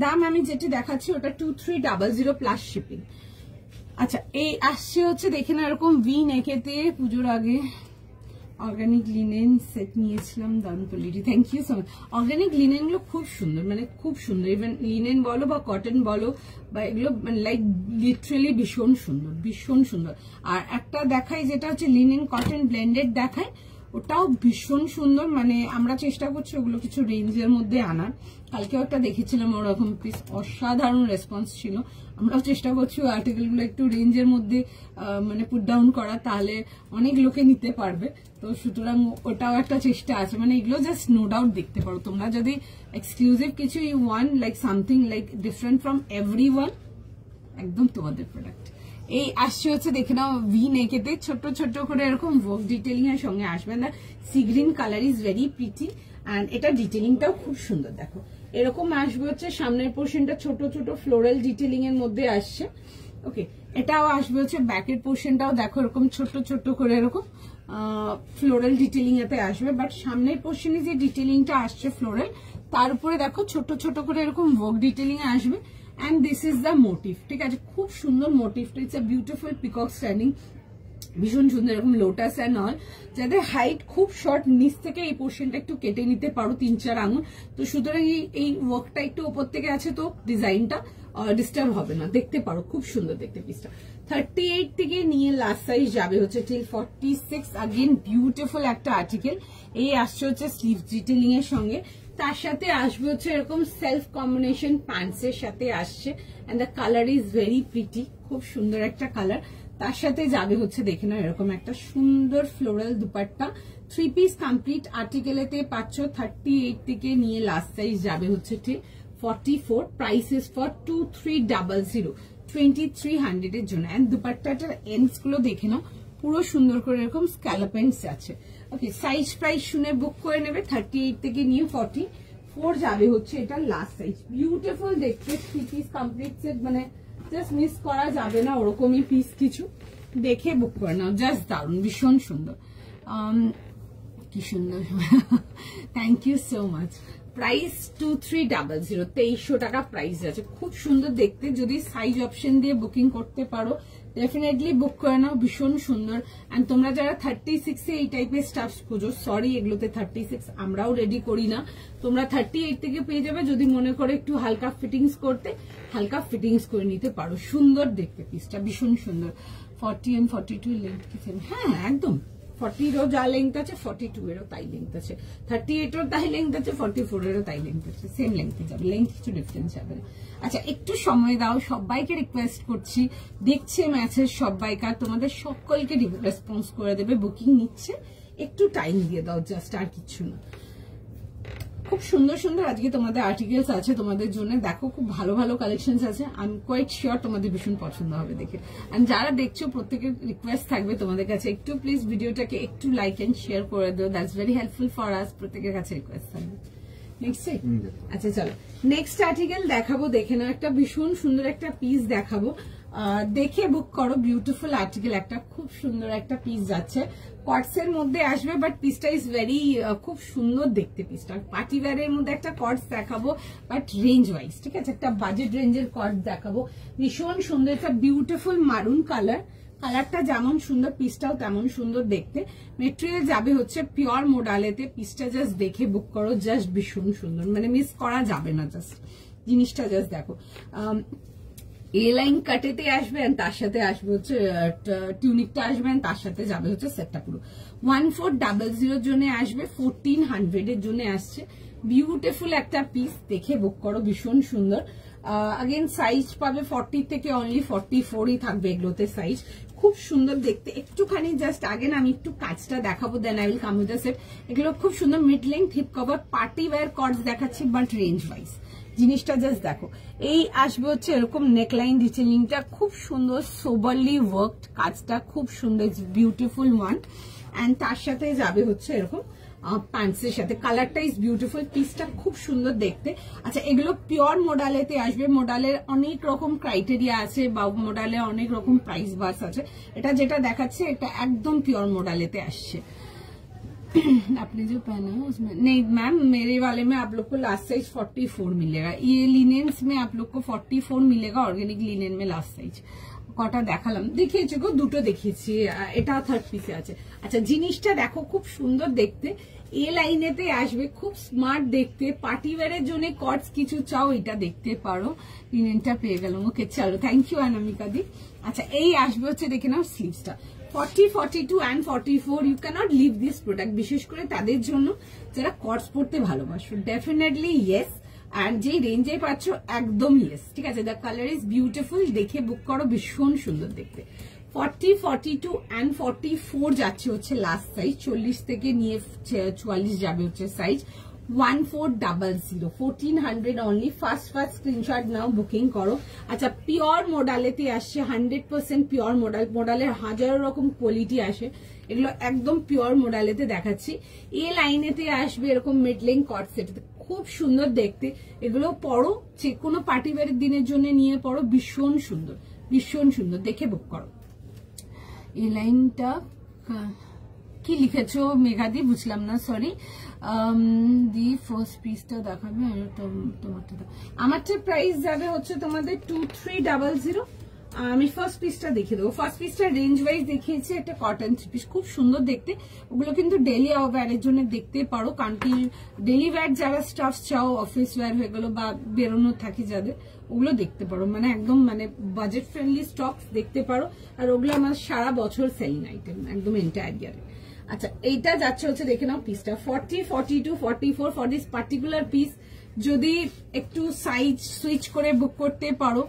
দাম আমি যেটা দেখাচ্ছি ওটা 2300 প্লাস শিপিং। আচ্ছা এই আসছে হচ্ছে দেখে না এরকম ভি নেকেতে, পুজোর আগে অর্গানিক লিনেন সেট নিয়েছিলাম, দারুণ quality, thank you so much. Organic linen গুলো খুব সুন্দর, মানে খুব সুন্দর, ইভেন লিনেন বলো বা কটন বলো বা এগুলো মানে লাইক লিটারালি ভীষণ সুন্দর, ভীষণ সুন্দর। আর একটা দেখাই যেটা হচ্ছে লিনেন কটন ব্লেন্ডেড দেখায়, ওটাও ভীষণ সুন্দর। মানে আমরা চেষ্টা করছি ওগুলো কিছু রেঞ্জের মধ্যে আনার, কালকেও একটা দেখেছিলাম ওরকম পিস, অসাধারণ রেসপন্স ছিল। আমরাও চেষ্টা করছি ওই আর্টিকেল গুলো একটু রেঞ্জের মধ্যে মানে পুট ডাউন করা, তাহলে অনেক লোকে নিতে পারবে। তো সুতরাং ওটাও একটা চেষ্টা আছে। মানে এগুলো জাস্ট নো ডাউট দেখতে পারো তোমরা, যদি এক্সক্লুসিভ কিছু you want like something like different from everyone, একদম তোমাদের প্রোডাক্ট। এই আসছে হচ্ছে দেখে নাও ভি নেকেতে, ছোট ছোট করে এরকম ওয়ার্ক ডিটেলিং এর সঙ্গে আসবে। না sea green colour is very pretty, and এটা ডিটেলিংটাও খুব সুন্দর দেখো। এরকম আসবে হচ্ছে সামনের পোর্শনটা ছোট ছোট ফ্লোরাল ডিটেলিং এর মধ্যে আসছে। ওকে, এটাও আসবে হচ্ছে ব্যাকের পোর্শনটাও দেখো এরকম ছোট ছোট করে এরকম ফ্লোরাল ডিটেলিং এতে আসবে, বাট সামনের পোর্শনে যে ডিটেলিংটা আসছে ফ্লোরাল, তার উপরে দেখো ছোট ছোট করে এরকম ওয়ার্ক ডিটেলিং আসবে। And this is the motive, ঠিক আছে, খুব সুন্দর মোটিভটা, it's a beautiful peacock standing, ভীষণ সুন্দর, এরকম লোটাস অ্যান্ড অল। যাদের হাইট খুব শর্ট, নিচ থেকে এই পোর্শনটা একটু কেটে নিতে পারো 3-4 আঙুল, তো সুতরাং এই ওয়ার্কটা একটু ওপর থেকে আছে, তো ডিজাইনটা ডিস্টার্ব হবে না, দেখতে পারো, খুব সুন্দর দেখতে পিসটা। 38 থেকে নিয়ে লাস্ট সাইজ যাবে হচ্ছে টিল 46। আগেন বিউটিফুল একটা আর্টিকেল, এই আসছে হচ্ছে স্লিভ ডিটেলিং এর সঙ্গে, তার সাথে আসবে হচ্ছে এরকম সেলফ কম্বিনেশন প্যান্টস এর সাথে আসছে, and the colour is very pretty, খুব সুন্দর একটা কালার। তার সাথে যাবে হচ্ছে দেখে নাও এরকম একটা সুন্দর ফ্লোরাল দুপাট্টা, 3 পিস কমপ্লিট আর্টিকেলেতে পাচ্ছ। 38 থেকে নিয়ে লাস্ট সাইজ যাবে হচ্ছে ঠিক 44। প্রাইস ইজ ফর 2300, 2300 এর জন্য। এন্ড দুপাট্টাটার এন্ডস গুলো দেখে নাও, পুরো সুন্দর করে এরকম স্ক্যালপ এন্ডস আছে। ওকে, সাইজ প্রাইস শুনে বুক করে নেবে। 38 থেকে নিয়ে 44 যাবে হচ্ছে এটা লাস্ট সাইজ। বিউটিফুল দেখতে 3 পিস কমপ্লিট সেট, মানে জাস্ট মিস করা যাবে না ওরকমই পিস কিছু, দেখে বুক করে নাও, জাস্ট দারুণ, ভীষণ সুন্দর, কি সুন্দর। Thank you so much. Price 2300, 2300 টাকা প্রাইস আছে, খুব সুন্দর দেখতে। যদি সাইজ অপশন দিয়ে বুকিং করতে পারো ডেফিনেটলি বুক করে নাও, ভীষণ সুন্দর। এন্ড তোমরা যারা 36 এ এই টাইপের স্টাফস খুঁজো, সরি এগুলোতে 36 আমরাও রেডি করি না, তোমরা 38 থেকে পেয়ে যাবে। যদি মনে করো একটু হালকা ফিটিংস করতে, হালকা ফিটিংস করে নিতে পারো, সুন্দর দেখতে পিসটা, ভীষণ সুন্দর। 40 and 42 লেন্থ কি? হ্যাঁ একদম, 40 এরও যা লেন্থ আছে 42 এরও তাই লেন্থ আছে, 38 এরও তাই লেন্থ আছে, 44 এরও তাই লেন্থ আছে, সেম লেন্থে যাবে, লেন্থ কিছু ডিফারেন্স যাবে না। আচ্ছা একটু সময় দাও, সবাইকে রিকোয়েস্ট করছি, দেখছে ম্যাচের সবাইকার, তোমাদের সকলকে রেসপন্স করে দেবে, বুকিং নিচ্ছে, একটু টাইম দিয়ে দাও জাস্ট, আর কিছু না। খুব সুন্দর সুন্দর আজকে তোমাদের আর্টিকেলস আছে তোমাদের জন্য, দেখো খুব ভালো ভালো কালেকশন আছে, আই এম কোয়াইট শিওর তোমাদের ভীষণ পছন্দ হবে দেখে। এন্ড যারা দেখছো প্রত্যেকের রিকোয়েস্ট থাকবে তোমাদের কাছে, একটু প্লিজ ভিডিওটাকে একটু লাইক এন্ড শেয়ার করে দিও, that's very helpful for us, প্রত্যেকের কাছে রিকোয়েস্ট থাকবে। নেক্সট, আচ্ছা চলো নেক্সট আর্টিকেল দেখাবো, দেখে নাও, একটা ভীষণ সুন্দর একটা পিস দেখাবো, দেখে বুক করো। বিউটিফুল আর্টিকেল, একটা খুব সুন্দর একটা পিস যাচ্ছে, কটস এর মধ্যে আসবে, বাট পিসটা ইজ ভেরি খুব সুন্দর দেখতে পিসটা। পার্টি ওয়্যার এর মধ্যে একটা কটস দেখাবো, বাট রেঞ্জ ওয়াইজ, ঠিক আছে, একটা বাজেট রেঞ্জের কটস দেখাবো, ভীষণ সুন্দর, একটা বিউটিফুল মারুন কালার, কালারটা যেমন সুন্দর পিসটাও তেমন সুন্দর দেখতে। মেটেরিয়াল যাবে হচ্ছে পিওর মোডালেতে, পিসটা জাস্ট দেখে বুক করো, জাস্ট ভীষণ সুন্দর, মানে মিস করা যাবে না, জাস্ট জিনিসটা জাস্ট দেখো। এ লাইন কাটেতে আসবেন, তার সাথে আসবে হচ্ছে টিউনিকটা আসবেন, তার সাথে যাবে হচ্ছে সেটটা পুরো 1400 জন্য আসবে, 1400 এর জন্য আসছে। বিউটিফুল একটা পিস, দেখে বুক করো, ভীষণ সুন্দর। আগেন সাইজ পাবে 40 থেকে অনলি 44ই থাকবে এগুলোতে সাইজ, খুব সুন্দর দেখতে। একটুখানি জাস্ট আগেন আমি একটু কাজটা দেখাবো, then I will come with the set. এগুলো খুব সুন্দর mid length hip cover party wear cuts দেখাচ্ছি, বাট রেঞ্জ ওয়াইজ জিনিসটা জাস্ট দেখো। এই আসবে হচ্ছে এরকম নেকলাইন ডিটেইলিংটা খুব সুন্দর, সোবারলি ওয়ার্কড, কাজটা খুব সুন্দর, বিউটিফুল ওয়ান। এন্ড তার সাথে যাবে হচ্ছে এরকম প্যান্টসের সাথে, কালারটা ইজ বিউটিফুল, পিসটা খুব সুন্দর দেখতে। আচ্ছা এগুলো পিওর মোডালেতে আসবে, মোডালের অনেক রকম ক্রাইটেরিয়া আছে, বা মোডালে অনেক রকম প্রাইস বাস আছে, এটা যেটা দেখাচ্ছে এটা একদম পিওর মোডালেতে আসছে। आपने जो पहना है उसमें नहीं मैम, मेरे वाले में आप लोग को लास्ट साइज 44 मिलेगा, ये लिनेन्स में आप लोग को 44 मिलेगा, ऑर्गेनिक लिनेन में लास्ट साइज। কটা দেখালাম, দেখিয়েছি গো, দুটো দেখিয়েছি, এটা 3rd পিসে আছে। আচ্ছা জিনিসটা দেখো খুব সুন্দর দেখতে, এ লাইনেতে আসবে, খুব স্মার্ট দেখতে, পার্টি ওয়্যারের জন্য কটস কিছু চাও এটা দেখতে পারো, লিনেনটা পেয়ে গেলাম। ওকে চলো, থ্যাংক ইউ অনামিকা দি। আচ্ছা এই আসবে হচ্ছে দেখে নাও স্লিভসটা 40, 42 and 44, you can't leave this product, বিশেষ করে তাদের জন্য যারা কটস পড়তে ভালোবাসো, ডেফিনেটলি ইয়েস। আর যে রেঞ্জে পাচ্ছ একদম ইয়েস, ঠিক আছে। দ্য কালার ইজ বিউটিফুল, দেখে বুক করো, ভীষণ সুন্দর দেখতে। 40, 42 and 44 যাচ্ছে হচ্ছে লাস্ট সাইজ, 40 থেকে নিয়ে 44 যাবে হচ্ছে সাইজ। 1400, 1400 অনলি। ফার্স্ট স্ক্রিনশট নাও, বুকিং করো। আচ্ছা পিওর মোডালেতে আসছে, 100% পিওর মোডাল, মোডালের হাজারো রকম কোয়ালিটি আসে, এগুলো একদম পিওর মোডালেতে দেখাচ্ছি। এ লাইনেতে আসবে এরকম মিডলিং কট সেট, খুব সুন্দর দেখতে, এগুলো পরো, যে কোনো পার্টি ওয়্যারের দিনের জন্য নিয়ে পরো, ভীষণ সুন্দর, ভীষণ সুন্দর, দেখে বুক করো। এই লাইনটা কি লিখেছো মেঘাদি বুঝলাম না, সরি। দি ফার্স্ট পিসটা দেখাবে, তোমারটা আমারটা প্রাইস যাবে হচ্ছে তোমাদের 2300। আমি ফার্স্ট পিসটা দেখিয়ে দেবো। ফার্স্ট পিসটা রেঞ্জ ওয়াইজ দেখিয়েছি, একটা কটন থ্রি পিস, খুব সুন্দর দেখতে। ওগুলো কিন্তু ডেলি ওয়্যারের জন্য দেখতে পারো, কারণ কি ডেলি ওয়্যার যারা স্টাফ চাও, অফিস ওয়্যার হয়ে গেলো বা বেরোনো থাকি যাদের, ওগুলো দেখতে পারো। মানে একদম মানে বাজেট ফ্রেন্ডলি স্টকস দেখতে পারো। আর ওগুলো আমার সারা বছর সেলিং আইটেম, একদম এন্টায়ার ইয়ারে। আচ্ছা, এইটা যাচ্ছে হচ্ছে দেখে নাও পিসটা 40, 42, 44 ফর দিস পার্টিকুলার পিস। যদি একটু সাইজ সুইচ করে বুক করতে পারো,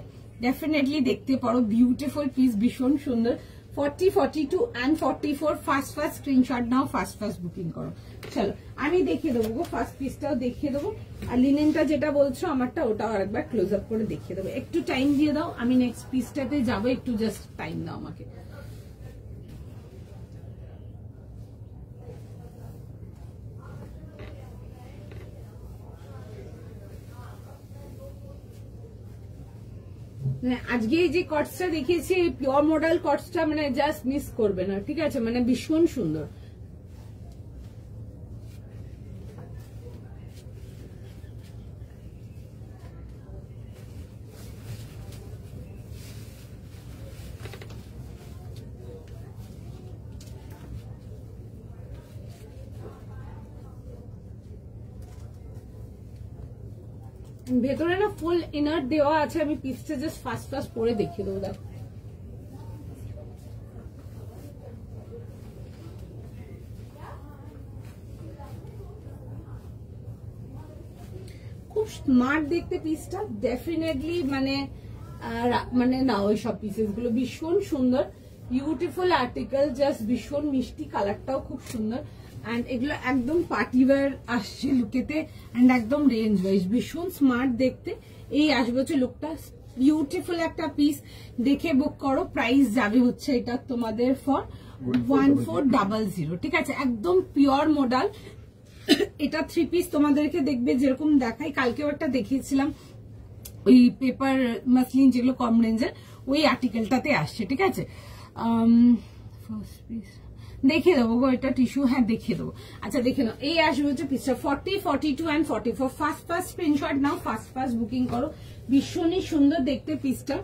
ডেফিনেটলি দেখতে পারো। বিউটিফুল পিস, ভীষণ সুন্দর। 40, 42 and 44 ফার্স্ট স্ক্রিনশট নাও, ফার্স্ট বুকিং করো। চলো আমি দেখিয়ে দেবো গো, ফার্স্ট পিসটাও দেখিয়ে দেবো। আর লিনেনটা যেটা বলছো আমারটা, ওটাও আরেকবার ক্লোজ আপ করে দেখিয়ে দেবো। একটু টাইম দিয়ে দাও, আমি নেক্সট পিসটাতে যাবো, একটু জাস্ট টাইম দাও আমাকে। আজকে এই যে কটসটা দেখিয়েছি, পিওর মডেল কটসটা মানে জাস্ট মিস করবে না, ঠিক আছে? মানে ভীষণ সুন্দর। ভেতরে না ফুল ইনার দেওয়া আছে, আমি পিসটা জাস্ট ফার্স্ট পরে দেখিয়ে দেবো। দেখো খুব স্মার্ট দেখতে পিসটা, ডেফিনেটলি মানে মানে না ওই সব পিসেস গুলো ভীষণ সুন্দর, বিউটিফুল আর্টিকেল, জাস্ট ভীষণ মিষ্টি, কালারটাও খুব সুন্দর। এন্ড এগুলো একদম পার্টি ওয়্যার আসছে লুকেতে, এন্ড একদম রেঞ্জ ওয়াইজ ভীষণ স্মার্ট দেখতে। এই আসবে হচ্ছে লুকটা, বিউটিফুল একটা পিস, দেখে বুক করো। প্রাইস যাবে হচ্ছে এটা তোমাদের ফর 1400, ঠিক আছে? একদম পিওর মডেল। এটা থ্রি পিস তোমাদেরকে দেখবে যেরকম দেখাই, কালকেও একটা দেখিয়েছিলাম ওই পেপার মাসলিন যেগুলো কম রেঞ্জের, ওই আর্টিকেলটাতে আসছে, ঠিক আছে? ফার্স্ট পিস দেখিয়ে দেবো গো, এটা টিস্যু, হ্যাঁ দেখিয়ে দেবো। আচ্ছা দেখে নাও, এই আসবে হচ্ছে পিসটা 40, 42 and 44 ফার্স্ট স্ক্রিনশট নাও, ফার্স্ট বুকিং করো। ভীষণই সুন্দর দেখতে পিসটা,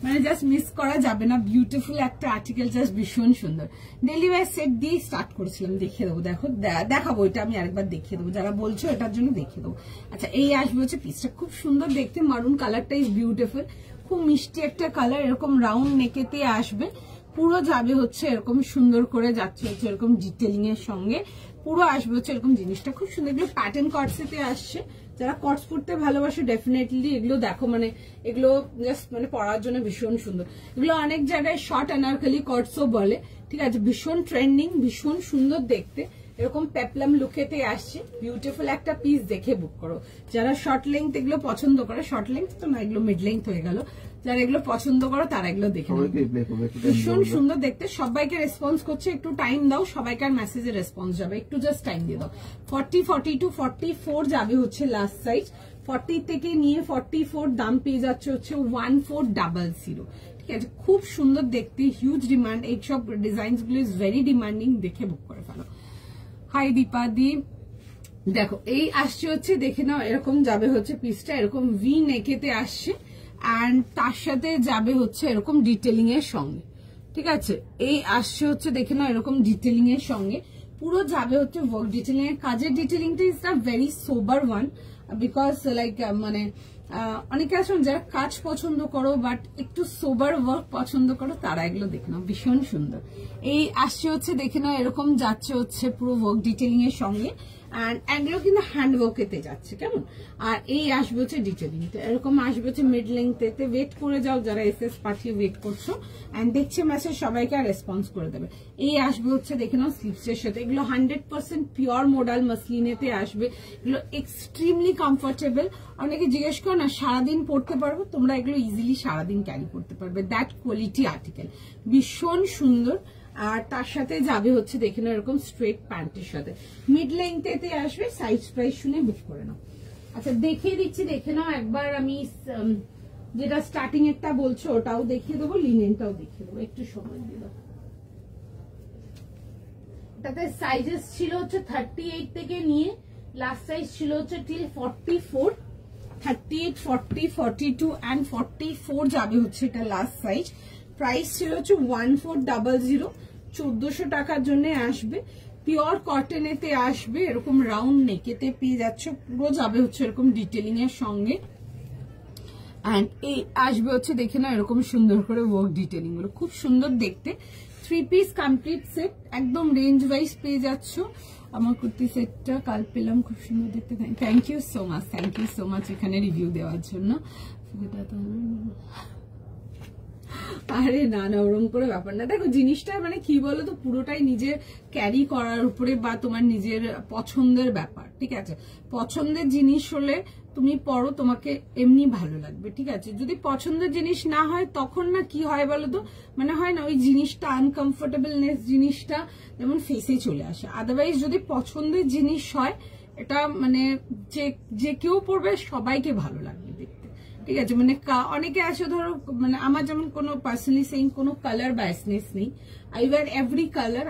মানে জাস্ট মিস করা যাবে না। বিউটিফুল একটা আর্টিকেল, জাস্ট ভীষণ সুন্দর। ডেলি ওয়্যার সেট দিয়ে স্টার্ট করেছিলাম, দেখিয়ে দেবো। দেখো দেখাবো, এটা আমি আরেকবার দেখিয়ে দেবো, যারা বলছো এটার জন্য দেখিয়ে দেবো। আচ্ছা, এই আসবে হচ্ছে পিসটা, খুব সুন্দর দেখতে, মারুন কালারটা ইজ বিউটিফুল, খুব মিষ্টি একটা কালার। এরকম রাউন্ড নেকেতে আসবে, পুরো যাবে হচ্ছে এরকম সুন্দর করে, যাচ্ছে হচ্ছে এরকম ডিটেলিং এর সঙ্গে, পুরো আসবে হচ্ছে এরকম। জিনিসটা খুব সুন্দর, এগুলো প্যাটার্ন কটসেতে আসছে। যারা কটস পড়তে ভালোবাসে ডেফিনেটলি এগুলো দেখো, মানে এগুলো জাস্ট মানে পরার জন্য ভীষণ সুন্দর। এগুলো অনেক জায়গায় শর্ট অ্যানারকালি কটসও বলে, ঠিক আছে? ভীষণ ট্রেন্ডিং, ভীষণ সুন্দর দেখতে, এরকম পেপলাম লুকেতে আসছে। বিউটিফুল একটা পিস, দেখে বুক করো। যারা শর্ট লেন্থ এগুলো পছন্দ করে, শর্ট লেন্থ তো না, এগুলো মিড লেন্থ হয়ে গেল, যারা এগুলো পছন্দ করো তারা এগুলো দেখে নেবে। ভীষণ সুন্দর দেখতে, সবাইকে রেসপন্স করছে, একটু টাইম দাও, সবাইকার মেসেজে রেসপন্স যাবে, একটু জাস্ট টাইম দিয়ে দাও। 40, 42, 44 যাবে হচ্ছে লাস্ট সাইজ। 40 থেকে নিয়ে 44 দাম পেয়ে যাচ্ছে হচ্ছে 1400, ঠিক আছে? খুব সুন্দর দেখতে, হিউজ ডিমান্ড, এইসব ডিজাইনস গুলো ইজ ভেরি ডিমান্ডিং, দেখে বুক করে ফেলো। হাই দীপা দি, দেখো এই আসছে হচ্ছে, দেখে নাও, এরকম যাবে হচ্ছে পিসটা, এরকম ভি নেকেতে আসছে, এন্ড তার সাথে যাবে হচ্ছে এরকম ডিটেলিং এর সঙ্গে, ঠিক আছে? এই আসছে হচ্ছে, দেখে নাও, এরকম ডিটেলিং এর সঙ্গে পুরো যাবে হচ্ছে ওয়ার্ক ডিটেলিং এর। কাজের ডিটেলিংটা is the very sober one, because like মানে অনেকে আছেন যারা কাজ পছন্দ করো বাট একটু সোবার ওয়ার্ক পছন্দ করো, তারা এগুলো দেখে নাও, ভীষণ সুন্দর। এই আসছে হচ্ছে, দেখে নাও, এরকম যাচ্ছে হচ্ছে পুরো ওয়ার্ক ডিটেলিং এর সঙ্গে, আর এগুলো কিন্তু হ্যান্ড ওয়ার্কেতে যাচ্ছে, কেমন? আর এই আসবে হচ্ছে ডিটেলিংটা, এরকম আসবে হচ্ছে মিড লেন্থেতে। ওয়েট করে যাও যারা এসএস পাঠিয়ে ওয়েট করছো, এন্ড দেখছে মেসেজ, সবাইকে আর রেসপন্স করে দেবে। এই আসবে হচ্ছে, দেখে নাও, স্লিভসের সাথে। এগুলো 100% পিওর মডেল মাসলিনেতে আসবে, এগুলো এক্সট্রিমলি কমফোর্টেবল। অনেকে জিজ্ঞেস করো না সারাদিন পড়তে পারবো, তোমরা এগুলো ইজিলি সারাদিন ক্যারি করতে পারবে, দ্যাট কোয়ালিটি আর্টিকেল, ভীষণ সুন্দর। আর তার সাথে যাবে হচ্ছে, দেখে নাও, এরকম স্ট্রেট প্যান্টের সাথে, মিড লেন্থেতে আসবে। সাইজ প্রাইস শুনে বুক করে নাও। আচ্ছা দেখিয়ে দিচ্ছি, দেখে নাও একবার। আমি যেটা স্টার্টিং একটা বলছো ওটাও দেখিয়ে দেবো, লিনেনটাও দেখিয়ে দেবো, একটু সময় দিয়ে দাও। ওটাতে সাইজেস ছিল হচ্ছে 38 থেকে নিয়ে লাস্ট সাইজ ছিল হচ্ছে টিল 44, 38, 40, 42 and 44 যাবে হচ্ছে এটা লাস্ট সাইজ। প্রাইস ছিল হচ্ছে 1400, 1400 টাকার জন্য আসবে। পিওর কটনেতে আসবে, এরকম রাউন্ড নেকেতে পেয়ে যাচ্ছে, পুরো যাবে হচ্ছে এরকম ডিটেলিং এর সঙ্গে। এন্ড এই আসবে হচ্ছে দেখে না এরকম সুন্দর করে ওয়ার্ক ডিটেলিং গুলো, খুব সুন্দর দেখতে। 3 পিস কমপ্লিট সেট, একদম রেঞ্জ ওয়াইজ পেয়ে যাচ্ছ। আমার কুর্তি সেটটা কাল পেলাম, খুব সুন্দর দেখতে। Thank you so much, thank you so much এখানে রিভিউ দেওয়ার জন্য। আরে না না, ওরকম করে ব্যাপার না। দেখো জিনিসটা মানে কি বলো তো, পুরোটাই নিজের ক্যারি করার উপরে বা তোমার নিজের পছন্দের ব্যাপার, ঠিক আছে। পছন্দের জিনিস হলে তুমি পরো, তোমাকে এমনি ভালো লাগবে, ঠিক আছে। যদি পছন্দের জিনিস না হয় তখন না কি হয় বলো তো, মানে হয় না ওই জিনিসটা আনকমফোর্টেবলনেস জিনিসটা যেমন ফেসে চলে আসে। আদারওয়াইজ যদি পছন্দের জিনিস হয়, এটা মানে যে কেউ পরবে সবাইকে ভালো লাগবে দেখতে, ঠিক আছে। মানে অনেকে আছে ধরো, মানে আমার যেমন কোনো পার্সোনালি সেইং কোনো কালার ব্যাসনেস নেই, আই ওয়্যার এভরি কালার,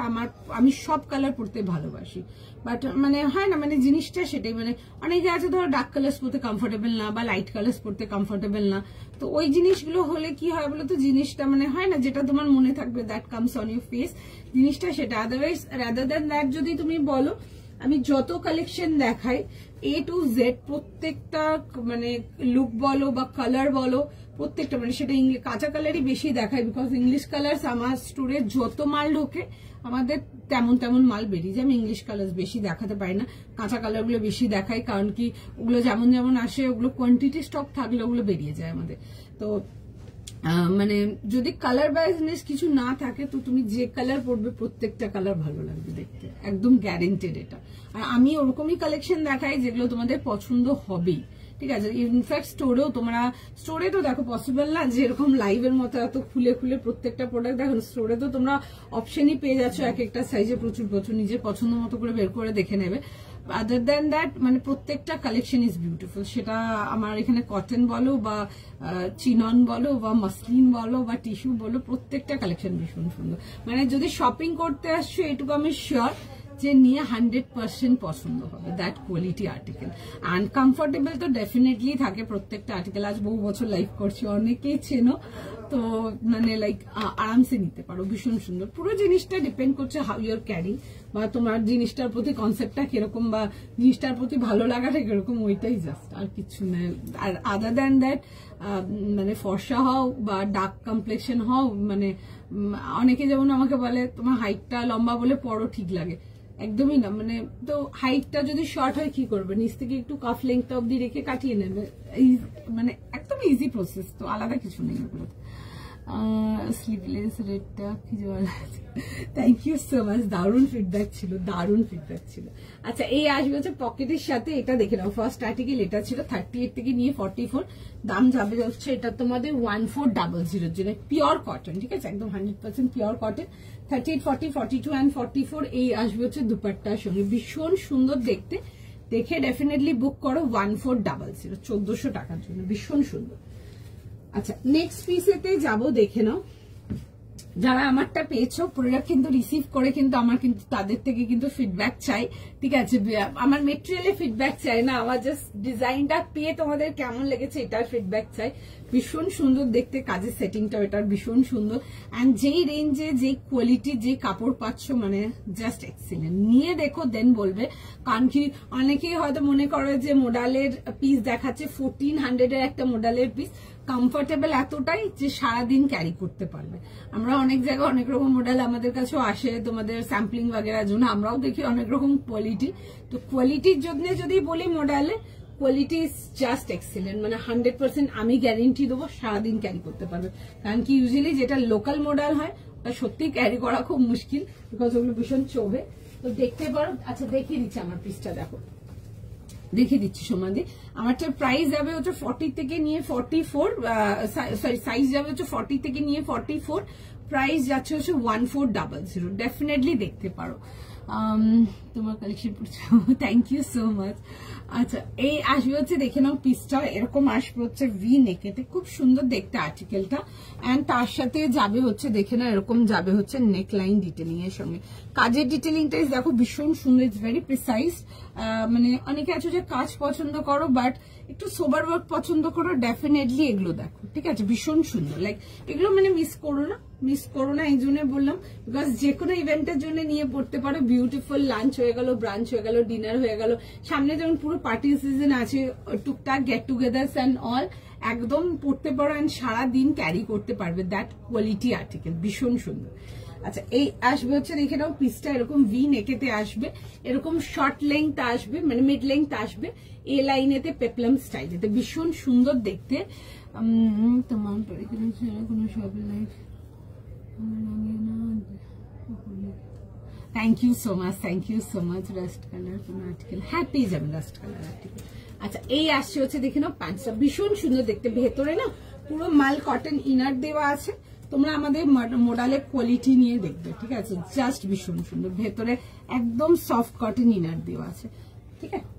আমি সব কালার পরতে ভালোবাসি। বাট মানে হয় না, মানে জিনিসটা সেটাই, মানে অনেকে আছে ধরো ডার্ক কালার্স পরতে কমফোর্টেবল না বা লাইট কালার্স পরতে কমফোর্টেবল না। তো ওই জিনিসগুলো হলে কি হয় বলো তো, জিনিসটা মানে হয় না যেটা তোমার মনে থাকবে, that comes on your face, জিনিসটা সেটা। আদারওয়াইজ রাদার দ্যান দ্যাট যদি তুমি বলো, আমি যত কালেকশন দেখাই A to Z প্রত্যেকটা মানে লুক বলো বা কালার বলো, প্রত্যেকটা মানে সেটা কাঁচা কালারই বেশি দেখায়, বিকজ ইংলিশ কালার আমার স্টোরে যত মাল ঢোকে আমাদের তেমন তেমন মাল বেরিয়ে যায়। আমি ইংলিশ কালার বেশি দেখাতে পারি না, কাঁচা কালার গুলো বেশি দেখাই, কারণ কি ওগুলো যেমন যেমন আসে ওগুলো কোয়ান্টিটি স্টক থাকলে ওগুলো বেরিয়ে যায় আমাদের। তো মানে যদি কালার ব্যাসনেস কিছু না থাকে, তো তুমি যে কালার পরবে প্রত্যেকটা কালার ভালো লাগবে দেখতে, একদম গ্যারেন্টেড এটা। আর আমি ওরকমই কালেকশন দেখাই যেগুলো তোমাদের পছন্দ হবেই, ঠিক আছে। ইনফ্যাক্ট স্টোরে তো দেখো পসিবল না যে এরকম লাইভের মতো এত খুলে খুলে প্রত্যেকটা প্রোডাক্ট দেখো। স্টোরে তো তোমরা অপশনই পেয়ে যাচ্ছ এক একটা সাইজে প্রচুর প্রচুর, নিজের পছন্দ মতো করে বের করে দেখে নেবে। আদার দ্যান দ্যাট মানে প্রত্যেকটা কালেকশন ইজ বিউটিফুল, সেটা আমার এখানে কটন বলো বা চিনন বলো বা মাসলিন বলো বা টিস্যু বলো, প্রত্যেকটা কালেকশন ভীষণ সুন্দর। মানে যদি শপিং করতে আসছো এটুকু আমি শিওর যে নিয়ে 100% পছন্দ হবে, that quality article. And comfortable তো ডেফিনেটলি থাকে প্রত্যেকটা আর্টিকেল। আজ বহু বছর লাইভ করছি, অনেকেই চেনো, তো মানে লাইক আরামসে নিতে পারো, ভীষণ সুন্দর। পুরো জিনিসটা ডিপেন্ড করছে হাউ ইউর ক্যারিং, বা তোমার জিনিসটার প্রতি কনসেপ্টটা কিরকম বা জিনিসটার প্রতি ভালো লাগাটা কিরকম, ওইটাই জাস্ট, আর কিছু নেই। আর আদার দ্যান দ্যাট মানে ফর্সা হও বা ডার্ক কমপ্লেকশন হও, মানে অনেকে যেমন আমাকে বলে তোমার হাইটটা লম্বা বলে পরো ঠিক লাগে, একদমই না। মানে তো হাইটটা যদি শর্ট হয় কি করবে, নিচ থেকে একটু কাফ লেংথটা অব্দি রেখে কাটিয়ে নেবে, মানে একদম ইজি প্রসেস, তো আলাদা কিছু নেই ওগুলোতে। স্লিভলেস রেডটা কি বলা আছে, থ্যাংক ইউ সো মাচ, দারুণ ফিডব্যাক ছিল, দারুণ ফিডব্যাক ছিল। আচ্ছা এই আসবে হচ্ছে পকেটের সাথে, এটা দেখে নাও। ফার্স্ট আর্টিকেল এটা ছিল 38 থেকে নিয়ে 44, দাম যাবে হচ্ছে এটা তোমাদের 1400 জন্য, পিওর কটন, ঠিক আছে, একদম 100% পিওর কটন। 38, 40, 42 and 44 এই আসবে হচ্ছে দুপাট্টার সঙ্গে, ভীষণ সুন্দর দেখতে। দেখে ডেফিনেটলি বুক করো 1400, 1400 টাকার জন্য, ভীষণ সুন্দর। আচ্ছা নেক্সট পিসেতে যাবো, দেখে নাও। যারা আমারটা পেয়েছো প্রোডাক্ট কিন্তু রিসিভ করে কিন্তু আমার কিন্তু তাদের থেকে কিন্তু ফিডব্যাক চাই, ঠিক আছে। আমার মেটেরিয়ালে ফিডব্যাক চাই না, আমার জাস্ট ডিজাইনটা পেয়ে তোমাদের কেমন লেগেছে এটার ফিডব্যাক চাই। ভীষণ সুন্দর দেখতে, কাজের সেটিংটা এটার ভীষণ সুন্দর। অ্যান্ড যেই রেঞ্জে যে কোয়ালিটি যে কাপড় পাচ্ছ, মানে জাস্ট এক্সিলেন্ট। নিয়ে দেখো দেন বলবে, কারণ কি অনেকেই হয়তো মনে করে যে মোডালের পিস দেখাচ্ছে 1400 এর একটা মোডালের পিস, কমফোর্টেবল এতটাই যে সারাদিন ক্যারি করতে পারবে। আমরা অনেক জায়গায় অনেক রকম মডেল আমাদের কাছেও আসে তোমাদের স্যাম্পলিং বাগেরার জন্য, আমরাও দেখি অনেক রকম কোয়ালিটি। তো কোয়ালিটির জন্য যদি বলি মডেলে, কোয়ালিটি ইজ জাস্ট এক্সিলেন্ট, মানে 100% আমি গ্যারেন্টি দেবো সারাদিন ক্যারি করতে পারবে। কারণ কি ইউজুয়ালি যেটা লোকাল মডেল হয় ওটা সত্যি ক্যারি করা খুব মুশকিল, বিকজ ওগুলো ভীষণ চোবে। তো দেখতে পারো। আচ্ছা দেখিয়ে দিচ্ছি আমার পিসটা, দেখো দেখিয়ে দিচ্ছি সমাধি। আমারটা প্রাইস যাবে হচ্ছে 40 থেকে নিয়ে 44, সরি সাইজ যাবে হচ্ছে 40 থেকে নিয়ে 44, প্রাইস যাচ্ছে হচ্ছে 1400। ডেফিনেটলি দেখতে পারো। তোমার কালেকশন পড়ছো, থ্যাংক ইউ সো মাচ। আচ্ছা এই আসবে হচ্ছে দেখে নাও পিসটা এরকম আসবে হচ্ছে ভি নেকেতে, খুব সুন্দর দেখতে আর্টিকেলটা। এন্ড তার সাথে যাবে হচ্ছে দেখে নাও এরকম যাবে হচ্ছে নেক লাইন ডিটেলিং এর সঙ্গে। কাজের ডিটেলিংটা দেখো ভীষণ সুন্দর, ইটস ভেরি প্রিসাইজ। মানে অনেকে আছে যে কাজ পছন্দ করো বাট একটু সোবার ওয়ার্ক পছন্দ করো, ডেফিনেটলি এগুলো দেখো, ঠিক আছে? ভীষণ সুন্দর, লাইক এগুলো মানে মিস করো না এই জন্য বললাম, বিকজ যে কোনো ইভেন্টের জন্য নিয়ে পড়তে পারো। বিউটিফুল লাঞ্চ হয়ে গেল, ব্রাঞ্চ হয়ে গেল, ডিনার হয়ে গেল, সামনে যেমন পুরো পার্টি সিজন আছে, টুকটাক গেট টুগেদার্স অ্যান্ড অল, একদম পড়তে পারো অ্যান্ড সারাদিন ক্যারি করতে পারবে। দ্যাট কোয়ালিটি আর্টিকেল, ভীষণ সুন্দর। আচ্ছা এই আসবে হচ্ছে দেখে নাও পিসটা এরকম ভি নেকেতে আসবে, এরকম শর্ট লেংথ আসবে, মানে মিড লেংথ আসবে, এ লাইনেতে পেপলাম স্টাইলেতে, ভীষণ সুন্দর দেখতে। তোমার কোনো সব life thank you so much. Rust colour কোন আর্টিকেল, হ্যাঁ পেয়ে যাবেন রাস্ট কালার আর্টিকেল। আচ্ছা এই আসছে হচ্ছে দেখে নাও প্যান্টসটা, ভীষণ সুন্দর দেখতে, ভেতরে না পুরো মাল কটন ইনার দেওয়া আছে। তোমরা আমাদের মডেলের কোয়ালিটি নিয়ে দেখবে, ঠিক আছে? জাস্ট ভীষণ সুন্দর, ভেতরে একদম সফট কটন ইনার দেওয়া আছে, ঠিক আছে?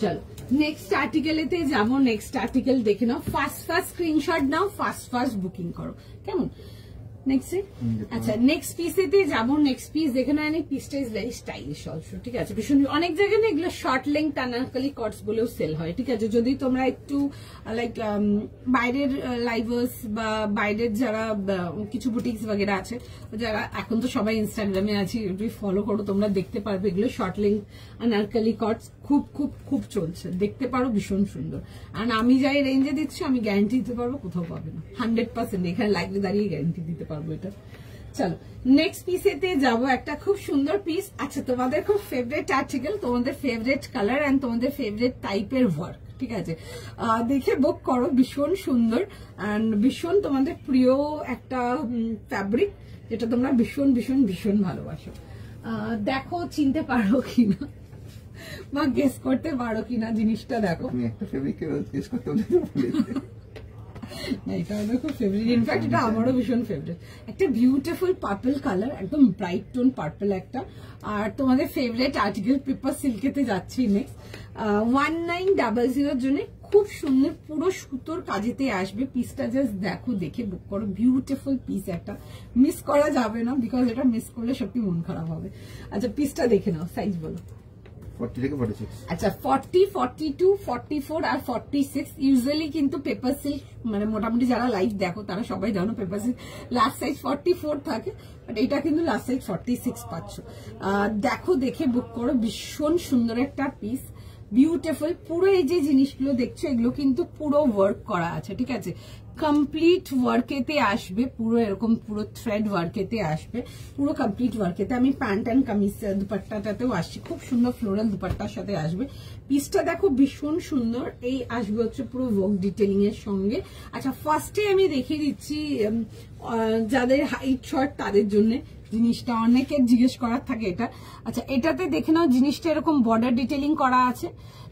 চলো নেক্সট আর্টিকেলেতে যাবো। নেক্সট আর্টিকেল দেখে নাও, ফার্স্ট স্ক্রিনশট নাও, ফার্স্ট বুকিং করো, কেমন? নেক্সট আচ্ছা নেক্সট পিসেতে যাবো। নেক্সট পিস দেখে নাও, পিসটা ইজ ভেরি স্টাইলিশ অলসো, ঠিক আছে? ভীষণ অনেক জায়গায় না এগুলো শর্ট লেংথ আনারকলি কটস বলেও সেল হয়, ঠিক আছে? যদি তোমরা একটু লাইক বাইরের লাইভার্স বা বাইরের যারা কিছু বুটিক্স বগেরা আছে, যারা এখন তো সবাই ইনস্টাগ্রামে আছে, ফলো করো, তোমরা দেখতে পারবে এগুলো শর্ট লেংথ আনারকলি কটস খুব খুব খুব চলছে, দেখতে পারো, ভীষণ সুন্দর। আর আমি যাই রেঞ্জে দিচ্ছি আমি গ্যারান্টি দিতে পারবো কোথাও পাবে না, 100%। এখানে লাইভে দাঁড়িয়ে গ্যারান্টি দিতে পারবো এটা। চলো নেক্সট পিসেতে যাবো, একটা খুব সুন্দর পিস। আচ্ছা তোমাদের খুব ফেভারিট আর্টিকেল, তোমাদের ফেভারিট কালার এন্ড তোমাদের ফেভারিট টাইপের ওয়ার্ক, ঠিক আছে? দেখে বুক করো, ভীষণ সুন্দর এন্ড ভীষণ তোমাদের প্রিয় একটা ফ্যাব্রিক, যেটা তোমরা ভীষণ ভীষণ ভীষণ ভালোবাসো। দেখো চিনতে পারো কিনা বা গেস করতে পারো কিনা জিনিসটা, দেখো একটা ফেব্রিক গেস করতে এটা আমার খুব ফেভারিট, ইনফ্যাক্ট এটা আমারও ভীষণ ফেভারিট। একটা বিউটিফুল পার্পল কালার, একদম ব্রাইট টোন পার্পল একটা। আর তোমাদের ফেভারিট আর্টিকেল পেপার সিল্কেতে যাচ্ছি নেক্সট। 1900 জন্য খুব সুন্দর পুরো সুতোর কাজেতে আসবে। পিসটা জাস্ট দেখো, দেখে বুক করো, বিউটিফুল পিস একটা, মিস করা যাবে না, বিকজ এটা মিস করলে সত্যি মন খারাপ হবে। আচ্ছা পিসটা দেখে নাও, সাইজ বলো। 40 থেকে 46। আচ্ছা 40, 42, 44 আর 46 ইউজুয়ালি কিন্তু পেপার সিল্ক, মানে মোটামুটি যারা লাইভ দেখো তারা সবাই জানো পেপার সিল্ক লাস্ট সাইজ 44 থাকে, বাট এটা কিন্তু লাস্ট সাইজ 46 পাচ্ছ। দেখো, দেখে বুক করো, ভীষণ সুন্দর একটা পিস, বিউটিফুল। পুরো এই যে জিনিসগুলো দেখছো এগুলো কিন্তু পুরো ওয়ার্ক করা আছে, ঠিক আছে? কমপ্লিট ওয়ার্কেতে আসবে, পুরো এরকম পুরো থ্রেড ওয়ার্কেতে আসবে, পুরো কমপ্লিট ওয়ার্কেতে। আমি প্যান্ট অ্যান্ড কামিজ দুপাট্টাটাতেও আসছি, খুব সুন্দর ফ্লোরাল দুপাট্টার সাথে আসবে। পিসটা দেখো ভীষণ সুন্দর, এই আসবে হচ্ছে পুরো ওয়ার্ক ডিটেলিং এর সঙ্গে। আচ্ছা ফার্স্টে আমি দেখিয়ে দিচ্ছি যাদের হাইট শর্ট তাদের জন্য জিনিসটা, অনেকের জিজ্ঞেস করার থাকে এটা। আচ্ছা এটাতে দেখে নাও, জিনিসটা এরকম বর্ডার ডিটেলিং করা আছে।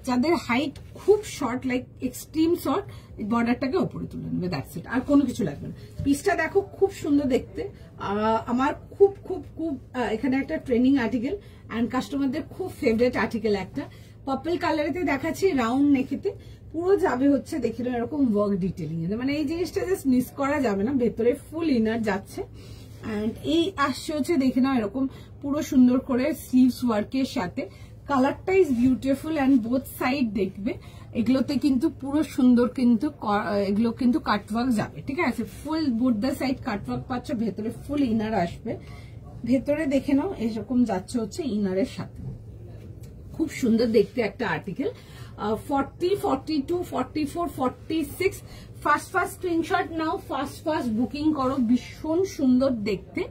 যাদের হাইট খুব শর্ট, লাইক এক্সট্রিম শর্ট, বর্ডারটাকে ওপরে তুলে নেবে, দ্যাটস ইট, আর কোনো কিছু লাগবে না। পিসটা দেখো খুব সুন্দর দেখতে, আমার খুব খুব খুব এখানে একটা ট্রেনিং আর্টিকেল অ্যান্ড কাস্টমারদের খুব ফেভারিট আর্টিকেল একটা। পার্পল কালারেতে দেখাচ্ছি, রাউন্ড নেকেতে পুরো যাবে হচ্ছে দেখে নাও এরকম ওয়ার্ক ডিটেলিং এ, মানে এই জিনিসটা জাস্ট মিস করা যাবে না, ভেতরে ফুল ইনার যাচ্ছে। এন্ড এই আসছে হচ্ছে দেখে নাও এরকম পুরো সুন্দর করে স্লিভস ওয়ার্কের সাথে। কালারটা is beautiful and both side দেখবে এগুলোতে কিন্তু পুরো সুন্দর, কিন্তু এগুলো কিন্তু কাটওয়ার্ক যাবে, ঠিক আছে? ফুল বোথ দ্য সাইড কাটওয়ার্ক পাচ্ছ, ভেতরে ফুল ইনার আসবে। ভেতরে দেখে নাও এরকম যাচ্ছে হচ্ছে ইনারের সাথে, খুব সুন্দর দেখতে একটা আর্টিকেল। 40, 42, 44, 46 ফার্স্ট স্ক্রিনশট নাও, ফার্স্ট বুকিং করো, ভীষণ সুন্দর দেখতে।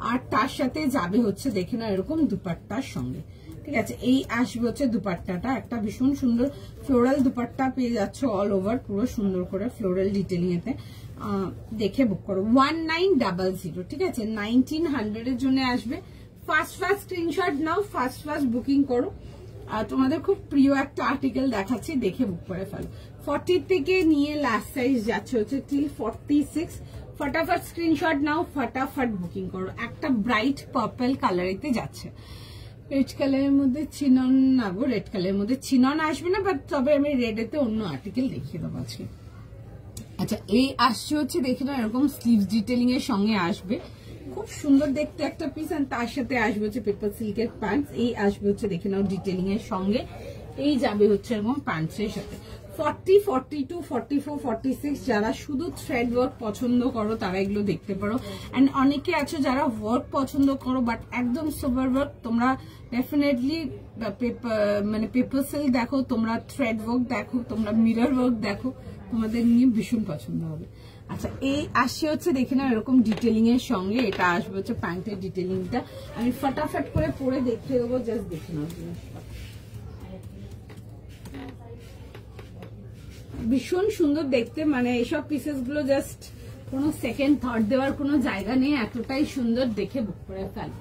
আর তার সাথে যাবে হচ্ছে দেখে নাও এরকম দুপাট্টার সঙ্গে, ঠিক আছে? এই আসবে হচ্ছে দুপাট্টাটা, একটা ভীষণ সুন্দর ফ্লোরাল দুপাট্টা পেয়ে যাচ্ছে অল ওভার, পুরো সুন্দর করে ফ্লোরাল ডিটেলিং এতে। দেখে বুক করো 1900, ঠিক আছে? 1900 এর জন্য আসবে। ফার্স্ট স্ক্রিনশট নাও, ফার্স্ট বুকিং করো। আর তোমাদের খুব প্রিয় একটা আর্টিকেল দেখাচ্ছি, দেখে বুক করে ফেলো। 40 থেকে নিয়ে লাস্ট সাইজ যাচ্ছে হচ্ছে টিল 46। ফটাফট স্ক্রিনশট নাও, ফটাফট বুকিং করো। একটা ব্রাইট পার্পল কালারেতে যাচ্ছে, রেড কালারের মধ্যে চিনন না গো, রেড কালারের মধ্যে চিনন আসবে না, বাট তবে আমি রেডেতে অন্য আর্টিকেল দেখিয়ে দেবো আজকে। আচ্ছা এই আসছে হচ্ছে দেখে না এরকম স্লিভস ডিটেলিং এর সঙ্গে আসবে, খুব সুন্দর দেখতে একটা পিস। আর তার সাথে আসবে হচ্ছে পেপার সিল্কের প্যান্টস, এই আসবে হচ্ছে দেখে নাও ডিটেলিং এর সঙ্গে, এই যাবে হচ্ছে এরকম প্যান্টসের সাথে। 40, 42, 44, 46 যারা শুধু থ্রেড ওয়ার্ক পছন্দ করো তারা এগুলো দেখতে পারো। অ্যান্ড অনেকে আছো যারা ওয়ার্ক পছন্দ করো বাট একদম সোবার ওয়ার্ক, তোমরা ডেফিনেটলি মানে পেপার সিল্ক দেখো, তোমরা থ্রেড ওয়ার্ক দেখো, তোমরা মিরর ওয়ার্ক দেখো, তোমাদের নিয়ে ভীষণ পছন্দ হবে। আচ্ছা এই আসছে হচ্ছে দেখে না এরকম ডিটেলিং এর সঙ্গে, এটা আসবে হচ্ছে প্যান্টের ডিটেলিংটা। আমি ফটাফট করে পরে দেখিয়ে দেবো, জাস্ট দেখে নাও জিনিসটা। ভীষণ সুন্দর দেখতে, মানে এইসব পিসেস গুলো জাস্ট কোনো সেকেন্ড থট দেওয়ার কোনো জায়গা নেই, এতটাই সুন্দর, দেখে বুক করে ফেল।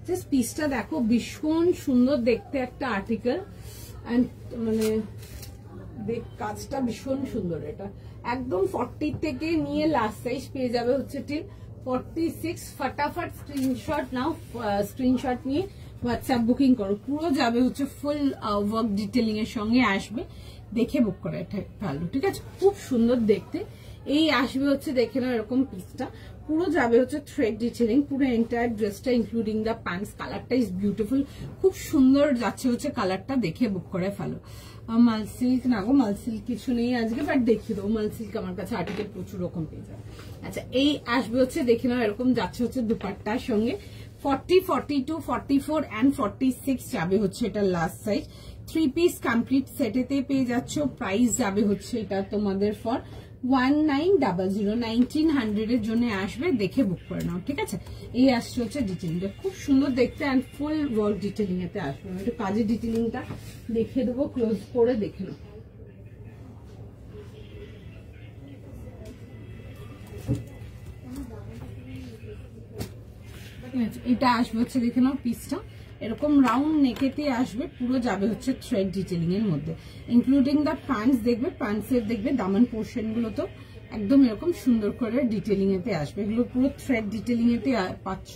জাস্ট পিসটা দেখো, ভীষণ সুন্দর দেখতে একটা আর্টিকেল। এন্ড মানে কাজটা ভীষণ সুন্দর, এটা একদম 40 থেকে নিয়ে লাস্ট সাইজ পেয়ে যাবে হচ্ছে ঠিক 46। ফটাফট স্ক্রিনশট নাও, স্ক্রিনশট নিয়ে হোয়াটসঅ্যাপ বুকিং করো, পুরো যাবে হচ্ছে ফুল ওয়ার্ক ডিটেলিং এর সঙ্গে আসবে, দেখে বুক করে ভালো, ঠিক আছে? খুব সুন্দর দেখতে। এই আসবে হচ্ছে দেখে নাও এরকম পিসটা, পুরো যাবে হচ্ছে থ্রেড ডিটেলিং, পুরো এন্টায়ার ড্রেসটা ইনক্লুডিং দ্য প্যান্টস। কালারটা ইজ বিউটিফুল, খুব সুন্দর যাচ্ছে হচ্ছে কালারটা, দেখে বুক করে ফেলো। মাল সিল্ক না গো, মাল সিল্ক কিছু নেই আজকে, বাট দেখিয়ে দেবো। মাল সিল্ক আমার কাছে আর্টিকেল প্রচুর রকম পেয়ে যাবে। আচ্ছা এই আসবে হচ্ছে দেখে নাও এরকম যাচ্ছে হচ্ছে দুপাট্টার সঙ্গে 40, 42, 44 অ্যান্ড 46 যাবে হচ্ছে এটা লাস্ট সাইজ। 3 পিস কমপ্লিট সেটেতে পেয়ে যাচ্ছ। প্রাইস যাবে হচ্ছে এটা তোমাদের ফর 1900, 1900 এর জন্য আসবে, দেখে বুক করে নাও, ঠিক আছে? এই আসছে হচ্ছে ডিটেলিংটা, খুব সুন্দর দেখতে অ্যান্ড ফুল ওয়ার্ক ডিটেলিং এতে আসবে। একটু কাজের ডিটেলিংটা দেখে দেবো, ক্লোজ করে দেখে নাও। এটা আসবে হচ্ছে দেখে নাও পিসটা এরকম রাউন্ড নেকেতে আসবে, পুরো যাবে হচ্ছে থ্রেড ডিটেলিং এর মধ্যে ইনক্লুডিং দ্য প্যান্টস। দেখবে প্যান্টসের দেখবে দামান পোর্শন গুলো তো একদম এরকম সুন্দর করে ডিটেলিং এতে আসবে, এগুলো পুরো থ্রেড ডিটেলিং এতে পাচ্ছ।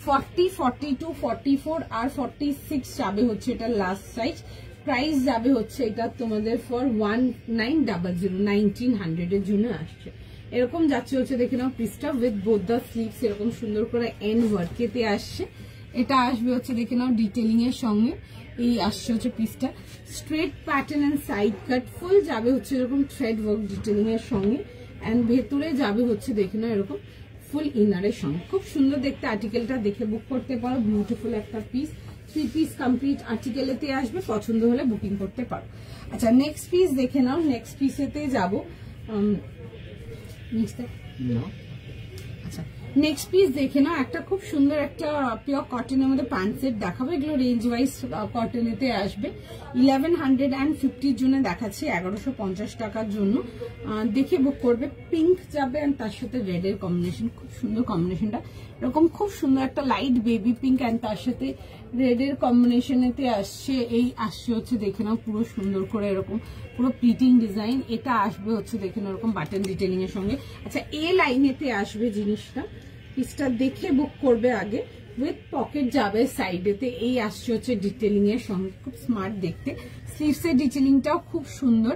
40, 42, 44 আর 46 যাবে হচ্ছে এটা লাস্ট সাইজ। প্রাইস যাবে হচ্ছে এটা তোমাদের ফর 1900, 1900 এর জন্য আসছে। এরকম যাচ্ছে হচ্ছে দেখে নাও পিসটা উইথ বোথ দ্য স্লিভস, এরকম সুন্দর করে এন্ড ওয়ার্কেতে আসছে। এটা আসবে হচ্ছে দেখে নাও ডিটেলিং এর সঙ্গে, এই আসছে হচ্ছে পিসটা straight pattern and side cut, ফুল যাবে হচ্ছে এরকম থ্রেড ওয়ার্ক ডিটেলিং এর সঙ্গে এন্ড ভেতরে যাবে হচ্ছে দেখে নাও এরকম ফুল ইনারের সঙ্গে। খুব সুন্দর দেখতে আর্টিকেলটা, দেখে বুক করতে পারো, বিউটিফুল একটা পিস। 3 পিস কমপ্লিট আর্টিকেলেতে আসবে, পছন্দ হলে বুকিং করতে পারো। আচ্ছা নেক্সট পিস দেখে নাও, নেক্সট পিসেতে যাবো। আচ্ছা নেক্সট পিস দেখে নাও, একটা খুব সুন্দর একটা পিওর কটনের মধ্যে প্যান্ট সেট দেখাবো। এগুলো রেঞ্জ ওয়াইজ কটনেতে আসবে। 1150 জন্য দেখাচ্ছি 1150 টাকার জন্য, দেখে বুক করবে। পিঙ্ক যাবে আর তার সাথে রেড এর কম্বিনেশন, খুব সুন্দর কম্বিনেশনটা, এরকম খুব সুন্দর একটা লাইট বেবি পিঙ্ক অ্যান্ড তার সাথে রেড এর কম্বিনেশনেতে আসছে। এই আসছে হচ্ছে দেখে নাও পুরো সুন্দর করে এরকম পুরো প্লিটিং ডিজাইন। এটা আসবে হচ্ছে দেখে নাও এরকম বাটন ডিটেলিং এর সঙ্গে। আচ্ছা এ লাইনেতে আসবে জিনিসটা, পিসটা দেখে বুক করবে আগে। উইথ পকেট যাবে সাইডেতে, এই আসছে হচ্ছে ডিটেলিং এর সঙ্গে, খুব স্মার্ট দেখতে। স্লিভস এর ডিটেলিংটাও খুব সুন্দর,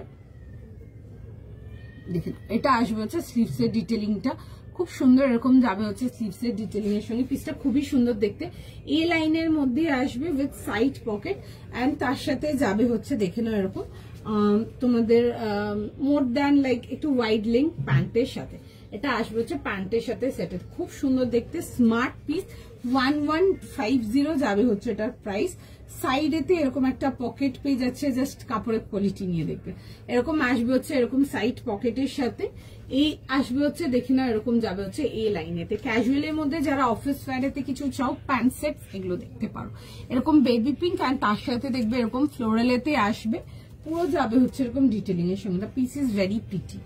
দেখুন এটা আসবে হচ্ছে স্লিভস এর ডিটেলিংটা খুব সুন্দর, এরকম যাবে হচ্ছে স্লিভস এর ডিটেলিং এর সঙ্গে। পিসটা খুবই সুন্দর দেখতে, এ লাইনের মধ্যে আসবে উইথ সাইড পকেট অ্যান্ড তার সাথে যাবে হচ্ছে দেখে নাও এরকম তোমাদের মোর দ্যান লাইক একটু ওয়াইড লেন্থ প্যান্টের সাথে। এটা আসবে হচ্ছে প্যান্টের সাথে সেটেড, খুব সুন্দর দেখতে, স্মার্ট পিস। 1150 যাবে হচ্ছে এটার প্রাইস। সাইডেতে এরকম একটা পকেট পেয়ে যাচ্ছে, জাস্ট কাপড়ের কোয়ালিটি নিয়ে দেখবে। এরকম আসবে হচ্ছে এরকম সাইড পকেটের সাথে, এই আসবে হচ্ছে দেখি না এরকম যাবে হচ্ছে এই লাইনেতে। ক্যাজুয়ালের মধ্যে যারা অফিস ওয়্যারেতে কিছু চাও প্যান্ট সেট এগুলো দেখতে পারো। এরকম বেবি পিঙ্ক অ্যান্ড তার সাথে দেখবে এরকম ফ্লোরালেতে আসবে, পুরো যাবে হচ্ছে এরকম ডিটেলিং এর সঙ্গে। Piece is very pretty.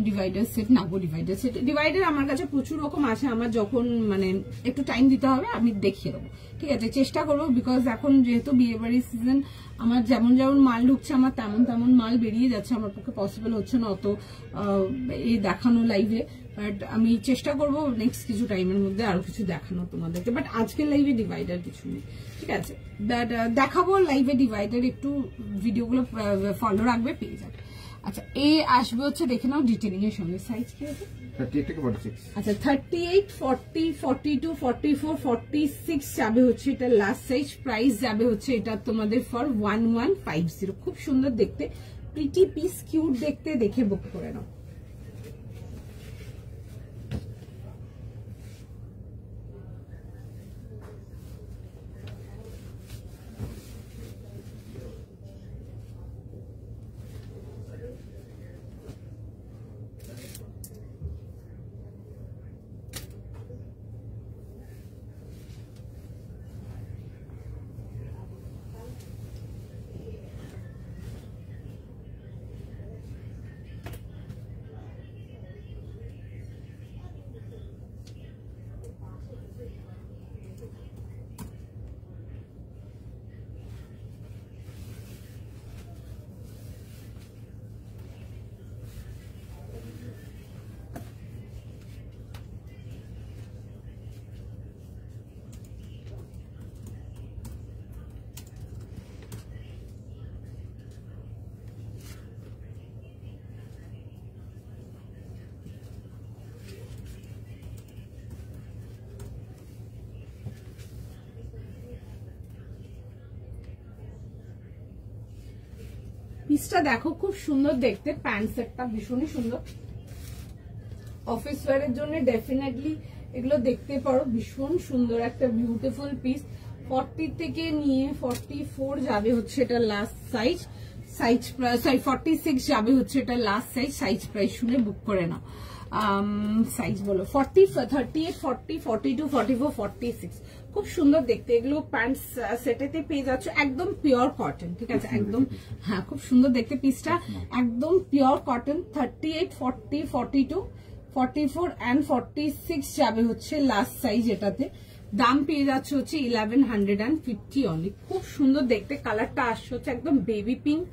Divider set না গো, ডিভাইডার সেট, ডিভাইডার আমার কাছে প্রচুর রকম আছে, আমার যখন মানে একটু টাইম দিতে হবে আমি দেখিয়ে দেবো, ঠিক আছে? চেষ্টা করবো, বিকজ এখন যেহেতু বিয়ে বাড়ির সিজন, আমার যেমন যেমন মাল ঢুকছে আমার তেমন তেমন মাল বেরিয়ে যাচ্ছে, আমার পক্ষে পসিবল হচ্ছে না অত এই দেখানো লাইভে, বাট আমি চেষ্টা করবো নেক্সট কিছু টাইমের মধ্যে আরো কিছু দেখানো তোমাদেরকে। বাট আজকের লাইভে ডিভাইডার কিছু নেই, ঠিক আছে? বাট দেখাবো লাইভে ডিভাইডার, একটু ভিডিওগুলো ফলো রাখবে, পেয়ে যাবে। আচ্ছা, এই আসবে হচ্ছে দেখে নাও ডিটেলিং এর সঙ্গে। সাইজ কি আছে? 38 থেকে 46। আচ্ছা, 38, 40, 42, 44, 46 যাবে হচ্ছে এটা লাস্ট সাইজ। প্রাইস যাবে হচ্ছে এটা তোমাদের ফর 1150। খুব সুন্দর দেখতে, প্রিটি পিস, কিউট দেখতে, দেখে বুক করে নাও। পিসটা দেখো, খুব সুন্দর দেখতে, প্যান্ট সেটটা ভীষণই সুন্দর। অফিস ওয়্যারের জন্য ডেফিনেটলি এগুলো দেখতে পারো, ভীষণ সুন্দর একটা বিউটিফুল পিস। 40 থেকে নিয়ে 44 যাবে হচ্ছে এটা লাস্ট সাইজ। সাইজ সরি 46 যাবে হচ্ছে এটা লাস্ট সাইজ। সাইজ প্রাইস শুনে বুক করে নাও। সাইজ বলো 40, 38, 40, 42, 44, 46। খুব সুন্দর দেখতে, এগুলো প্যান্ট সেটেতে পেয়ে যাচ্ছ, একদম পিওর কটন, ঠিক আছে? একদম, হ্যাঁ, খুব সুন্দর দেখতে পিসটা, একদম পিওর কটন। 38, 40, 42, 44 and 46 যাবে হচ্ছে লাস্ট সাইজ এটাতে। দাম পেয়ে যাচ্ছে হচ্ছে 1150 অনলি। খুব সুন্দর দেখতে, কালারটা আসছে হচ্ছে একদম বেবি পিঙ্ক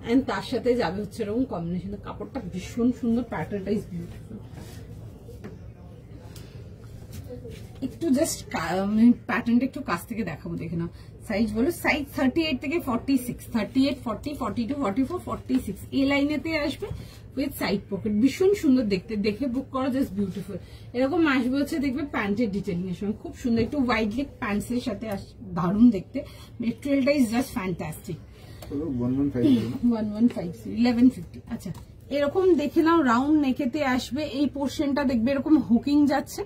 এন্ড তার সাথে যাবে হচ্ছে এরকম কম্বিনেশন। কাপড়টা ভীষণ সুন্দর, প্যাটার্নটা ইজ বিউটিফুল। একটু জাস্ট প্যাটার্নটা একটু কাছ থেকে দেখাবো, দেখে নাও। সাইজ বলো, সাইজ 38 থেকে 46, 38, 40, 42, 44, 46 এই লাইনেতে আসবে উইথ সাইড পকেট। ভীষণ সুন্দর দেখতে, দেখে বুক করা, জাস্ট বিউটিফুল। এরকম আসবে হচ্ছে দেখবে প্যান্টের ডিটেলিং এর সঙ্গে, খুব সুন্দর, একটু ওয়াইড লেগ প্যান্টস এর সাথে দারুণ দেখতে। মেটেরিয়ালটা ইজ জাস্ট ফ্যান্টাস্টিক। 1150। আচ্ছা, এরকম দেখে নাও, রাউন্ড নেকেতে আসবে, এই পোর্শনটা দেখবে এরকম হুকিং যাচ্ছে।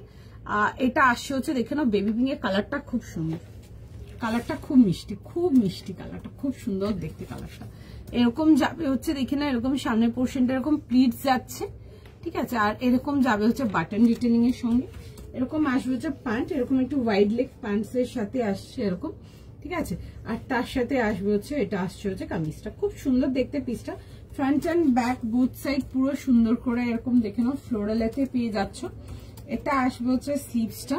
এটা আসছে হচ্ছে দেখে নাও বেবি পিঙ্ক এর, কালারটা খুব সুন্দর, কালারটা খুব মিষ্টি, খুব মিষ্টি কালারটা, খুব সুন্দর দেখতে কালারটা। এরকম যাবে হচ্ছে দেখে না, এরকম সামনের পোর্শনটা এরকম প্লিটস যাচ্ছে, ঠিক আছে? আর এরকম যাবে হচ্ছে বাটন ডিটেলিং এর সঙ্গে। এরকম আসবে হচ্ছে প্যান্ট, এরকম একটু ওয়াইড লেগ প্যান্টস এর সাথে আসছে এরকম, ঠিক আছে? আর তার সাথে আসবে হচ্ছে এটা আসছে হচ্ছে কামিজটা। খুব সুন্দর দেখতে পিসটা, front and back both side পুরো সুন্দর করে এরকম দেখে নাও ফ্লোরালেতে পেয়ে যাচ্ছ। এটা আসবে হচ্ছে স্লিভসটা,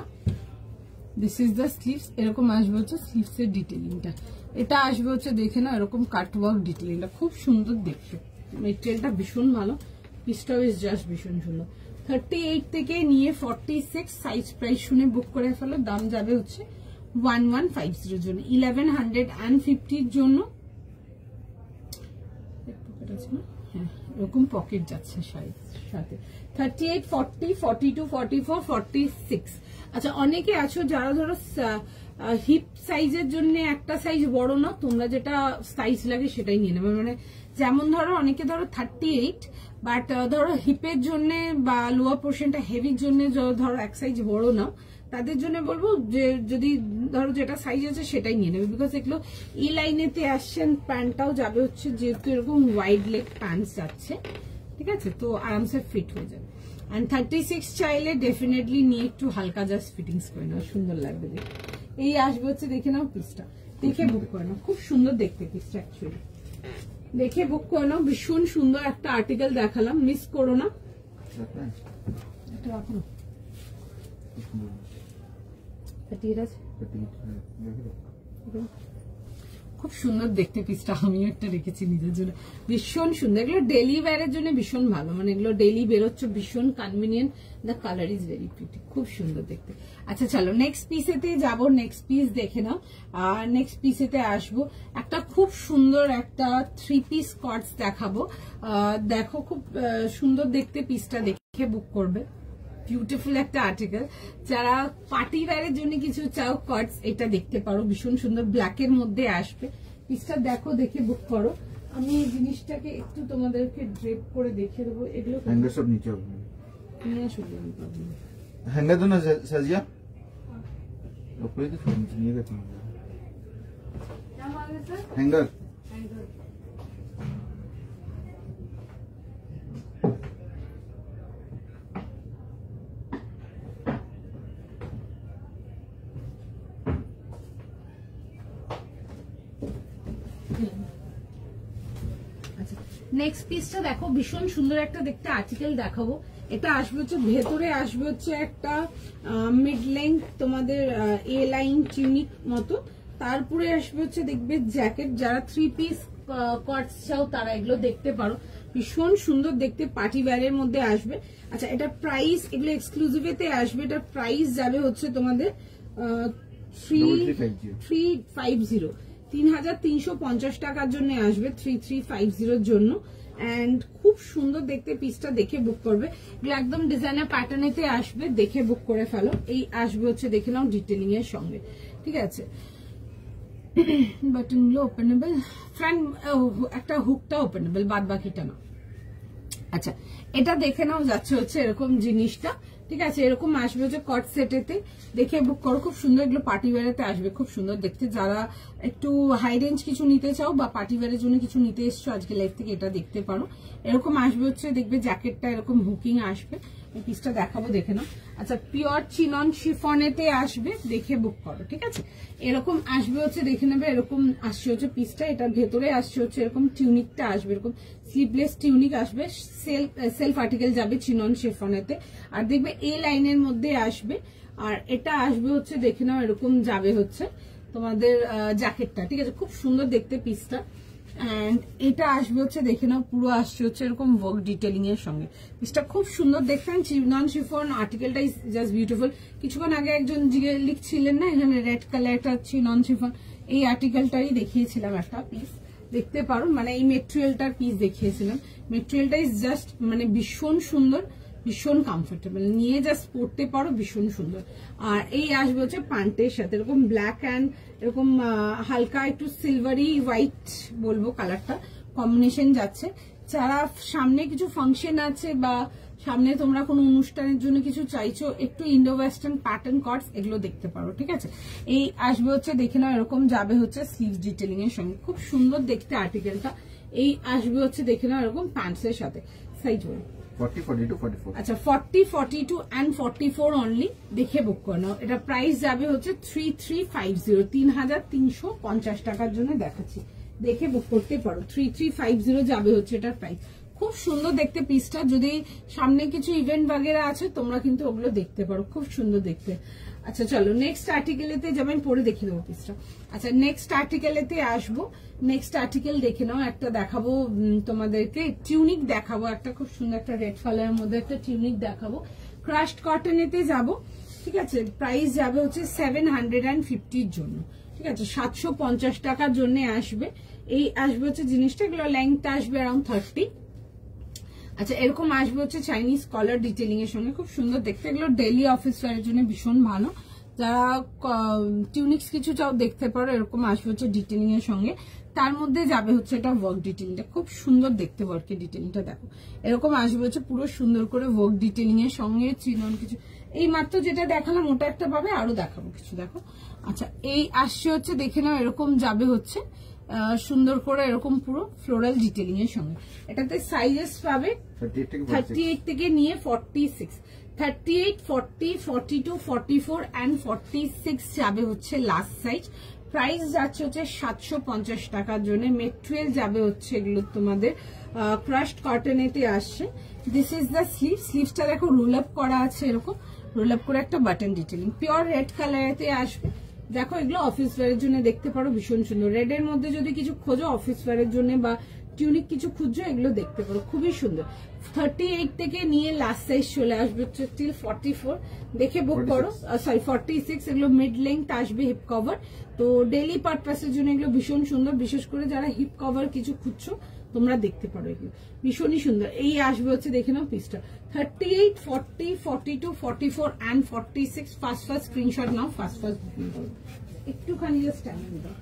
দিস ইজ দ্য স্লিভস। এরকম আসবে হচ্ছে স্লিভস এর ডিটেলিংটা। এটা আসবে হচ্ছে দেখে নাও এরকম কাটওয়ার্ক ডিটেলিংটা, খুব সুন্দর দেখতে। মেটেরিয়ালটা ভীষণ ভালো, পিসটাও ইজ জাস্ট ভীষণ সুন্দর। 38 থেকে নিয়ে 46 সাইজ প্রাইস শুনে বুক করে ফেলো। দাম যাবে হচ্ছে 1150 এর জন্য, 1150 জন্য। হ্যাঁ, এরকম পকেট যাচ্ছে সাথে। 38, 40, 42, 44, 46। আচ্ছা, অনেকে আছো যারা ধরো হিপ সাইজের জন্য একটা সাইজ বড় না, তোমরা যেটা সাইজ লাগে সেটাই নিয়ে নেবে, মানে যেমন ধরো অনেকে ধরো 38, বাট ধরো হিপের জন্য বা লোয়ার পোর্শনটা হেভির জন্য ধরো এক সাইজ বড় নাও, তাদের জন্য বলবো যে যদি ধরো যেটা সাইজ আছে সেটাই নিয়ে নেবে, বিকজ এগুলো এই লাইনেতে আসছেন, প্যান্টটাও যাবে হচ্ছে যেহেতু এরকম ওয়াইড লেগ প্যান্টস যাচ্ছে, ঠিক আছে, তো আরামসে ফিট হয়ে যাবে। অ্যান্ড 36 চাইলে ডেফিনেটলি নিয়ে একটু হালকা জাস্ট ফিটিংস করে নাও, সুন্দর লাগবে দেখে। এই আসবে হচ্ছে, দেখে নাও পিসটা, দেখে বুক করে নাও, খুব সুন্দর দেখতে পিসটা, অ্যাকচুয়ালি দেখে বুক করে নাও। ভীষণ সুন্দর একটা আর্টিকেল দেখালাম, মিস করো না। এটা রাখো না, খুব সুন্দর দেখতে পিসটা, আমিও একটা রেখেছি নিজের জন্য, ভীষণ সুন্দর। এগুলো ডেলি ওয়্যারের জন্য ভীষণ ভালো, মানে এগুলো ডেলি বেরোচ্ছে, ভীষণ convenient, the colour is very pretty, খুব সুন্দর দেখতে। আচ্ছা চলো নেক্সট পিসেতে যাবো, নেক্সট পিস দেখে নাও। আর নেক্সট পিসেতে আসবো, একটা খুব সুন্দর একটা 3 পিস কটস দেখাবো। দেখো খুব সুন্দর দেখতে পিসটা, দেখে বুক করবে, বিউটিফুল একটা আর্টিকেল। যারা পার্টি ওয়্যারের জন্য কিছু চাও কটস, এটা দেখতে পারো, ভীষণ সুন্দর ব্ল্যাকের মধ্যে আসবে। পিসটা দেখো, দেখে বুক করো। আমি এই জিনিসটাকে একটু তোমাদেরকে ড্রেপ করে দেখিয়ে দেবো। এগুলো হ্যাঙ্গার সব নিচে হবে, নিয়ে আসো, হ্যাঙ্গার দো না সাজিয়া, ওপরে তো নিচে নিয়ে গেছে হ্যাঙ্গার। নেক্সট পিসটা দেখো, ভীষণ সুন্দর একটা দেখতে আর্টিকেল দেখাবো। এটা আসবে হচ্ছে ভেতরে আসবে হচ্ছে একটা মিড লেন্থ তোমাদের এ লাইন টিউনিক মতো, তারপরে আসবে হচ্ছে দেখবে জ্যাকেট। যারা 3 পিস কটস চাও তারা এগুলো দেখতে পারো, ভীষণ সুন্দর দেখতে, পার্টি ওয়্যারের মধ্যে আসবে। আচ্ছা এটা প্রাইস, এগুলো এক্সক্লুসিভেতে আসবে, এটা প্রাইস যাবে হচ্ছে তোমাদের 3350, 3350 টাকার জন্য আসবে, 3350 জন্য। এন্ড খুব সুন্দর দেখতে পিসটা, দেখে বুক করবে। এগুলো একদম ডিজাইনার প্যাটার্নেতে আসবে, দেখে বুক করে ফেলো। এই আসবে হচ্ছে দেখে নাও ডিটেলিং এর সঙ্গে, ঠিক আছে। বাটন গুলো ওপেনেবল, ফ্রন্ট একটা হুকটা ওপেনেবল, বাদ বাকিটা না। আচ্ছা এটা দেখে নাও, যাচ্ছে হচ্ছে এরকম জিনিসটা, ঠিক আছে, এরকম আসবে হচ্ছে কট সেটেতে, দেখে বুক করো, খুব সুন্দর। এগুলো পার্টি ওয়্যারেতে আসবে, খুব সুন্দর দেখতে। যারা একটু হাই রেঞ্জ কিছু নিতে চাও বা পার্টি ওয়্যারের জন্য কিছু নিতে এসছো আজকে লাইভ থেকে, এটা দেখতে পারো। এরকম আসবে হচ্ছে, দেখবে জ্যাকেটটা এরকম হুকিং আসবে। এই পিসটা দেখাবো, দেখে নাও। আচ্ছা পিওর চিনন শিফনেতে আসবে, দেখে বুক করো, ঠিক আছে। এরকম আসবে হচ্ছে, দেখে নেবে, এরকম আসছে হচ্ছে পিসটা। এটা ভেতরে আসছে হচ্ছে এরকম টিউনিকটা আসবে, এরকম স্লিভলেস টিউনিক আসবে, সেলফ আর্টিকেল যাবে চিনন শিফনেতে। আর দেখবে এই লাইনের মধ্যে আসবে। আর এটা আসবে হচ্ছে, দেখে নাও, এরকম যাবে হচ্ছে তোমাদের জ্যাকেটটা, ঠিক আছে, খুব সুন্দর দেখতে পিসটা। এন্ড এটা আসবে হচ্ছে, দেখে নাও, পুরো আসছে হচ্ছে এরকম ওয়ার্ক ডিটেলিং এর সঙ্গে। পিসটা খুব সুন্দর দেখতে, চিনন শিফন আর্টিকেলটা ইজ জাস্ট বিউটিফুল। কিছুক্ষণ আগে একজন লিখছিলেন না, এখানে রেড কালার একটা চিনন শিফন, এই আর্টিকেলটাই দেখিয়েছিলাম একটা পিস, দেখতে পারো, মানে এই মেটেরিয়ালটার পিস দেখিয়েছিলাম। মেটেরিয়ালটা ইজ জাস্ট মানে ভীষণ সুন্দর, ভীষণ কমফোর্টেবল, নিয়ে জাস্ট পড়তে পারো, ভীষণ সুন্দর। আর এই আসবে হচ্ছে প্যান্টের সাথে, এরকম ব্ল্যাক অ্যান্ড এরকম হালকা একটু সিলভারি হোয়াইট বলবো কালারটা কম্বিনেশন যাচ্ছে। যারা সামনে কিছু ফাংশন আছে বা সামনে তোমরা কোনো অনুষ্ঠানের জন্য কিছু চাইছো, একটু ইন্ডো ওয়েস্টার্ন প্যাটার্ন কটস, এগুলো দেখতে পারো, ঠিক আছে। এই আসবে হচ্ছে, দেখে নাও, এরকম যাবে হচ্ছে স্লিভ ডিটেলিং এর সঙ্গে, খুব সুন্দর দেখতে আর্টিকেলটা। এই আসবে হচ্ছে, দেখে নাও, এরকম প্যান্টস এর সাথে। সাইজ 40, 42, 44। আচ্ছা 40, 42 and 44 অনলি, দেখে বুক করে নাও। এটা প্রাইস যাবে হচ্ছে 3350, 3350 টাকার জন্য দেখাচ্ছি, দেখে বুক করতে পারো। 3350 যাবে হচ্ছে এটার প্রাইস। খুব সুন্দর দেখতে পিসটা, যদি সামনে কিছু ইভেন্ট বাগেরা আছে তোমরা কিন্তু ওগুলো দেখতে পারো, খুব সুন্দর দেখতে। আচ্ছা চলো নেক্সট আর্টিকেলেতে যাবেন, পরে দেখে দেবো পিসটা। আচ্ছা নেক্সট আর্টিকেলেতে আসবো, নেক্সট আর্টিকেল দেখে নাও। একটা দেখাবো তোমাদেরকে, টিউনিক দেখাবো, একটা খুব সুন্দর একটা রেড কালারের মধ্যে একটা টিউনিক দেখাবো, ক্রাশড কটনেতে যাব, ঠিক আছে। প্রাইস যাবে হচ্ছে 750 জন্য, ঠিক আছে, 750 টাকার জন্য আসবে। এই আসবে হচ্ছে জিনিসটা, এগুলো লেন্থ আসবে অ্যারাউন্ড 30। আচ্ছা এরকম আসবে হচ্ছে চাইনিজ কলার ডিটেলিং এর সঙ্গে, খুব সুন্দর দেখতে। এগুলো ডেইলি অফিস ওয়্যারের জন্য ভীষণ ভালো, যারা টিউনিক্স কিছু চাও দেখতে পারো, এরকম আসবে হচ্ছে ডিটেলিং এর সঙ্গে। তার মধ্যে যাবে হচ্ছে এটা ওয়ার্ক ডিটেলিংটা, খুব সুন্দর দেখতে ওয়ার্কের ডিটেলিংটা দেখো, এরকম আসবে হচ্ছে পুরো সুন্দর করে ওয়ার্ক ডিটেলিং এর সঙ্গে চিনন কিছু। এই মাত্র যেটা দেখালাম ওটা একটা পাবে, আরো দেখাবো কিছু দেখো। আচ্ছা এই আসছে হচ্ছে দেখে নাও, এরকম যাবে হচ্ছে সুন্দর করে এরকম পুরো ফ্লোরাল ডিটেলিং এর সঙ্গে। এটাতে সাইজেস পাবে 38 থেকে নিয়ে 46, 38, 40, 42, 44 and 46 যাবে হচ্ছে লাস্ট সাইজ। প্রাইস যাচ্ছে হচ্ছে 750 টাকার জন্য। মেটেরিয়াল যাবে হচ্ছে এগুলো তোমাদের ক্রাশড কটনেতে আসছে। দিস ইজ দ্য স্লিভ, স্লিভসটা দেখো রোল আপ করা আছে, এরকম রোল আপ করে একটা বাটন ডিটেলিং, পিওর রেড কালারেতে আসবে। দেখো এগুলো অফিস ওয়্যারের জন্য দেখতে পারো, ভীষণ সুন্দর। রেড এর মধ্যে যদি কিছু খোঁজো অফিস ওয়্যারের জন্য বা টিউনিক কিছু খুঁজছো, এগুলো দেখতে পারো, খুবই সুন্দর। 38 থেকে নিয়ে লাস্ট সাইজ চলে আসবে টিল 44, দেখে বুক করো। সরি 46, এগুলো মিড লেন্থ আসবে, হিপ কভার। তো ডেইলি পারপাসের জন্য এগুলো ভীষণ সুন্দর, বিশেষ করে যারা হিপ কভার কিছু খুঁজছো তোমরা দেখতে পারো, এগুলো ভীষণই সুন্দর। এই আসবে হচ্ছে দেখে নাও পিসটা 38, 40, 42, 44 and 46। ফার্স্ট স্ক্রিনশট নাও, ফার্স্ট বুকিং করো। একটুখানি জাস্ট টাইম দাও।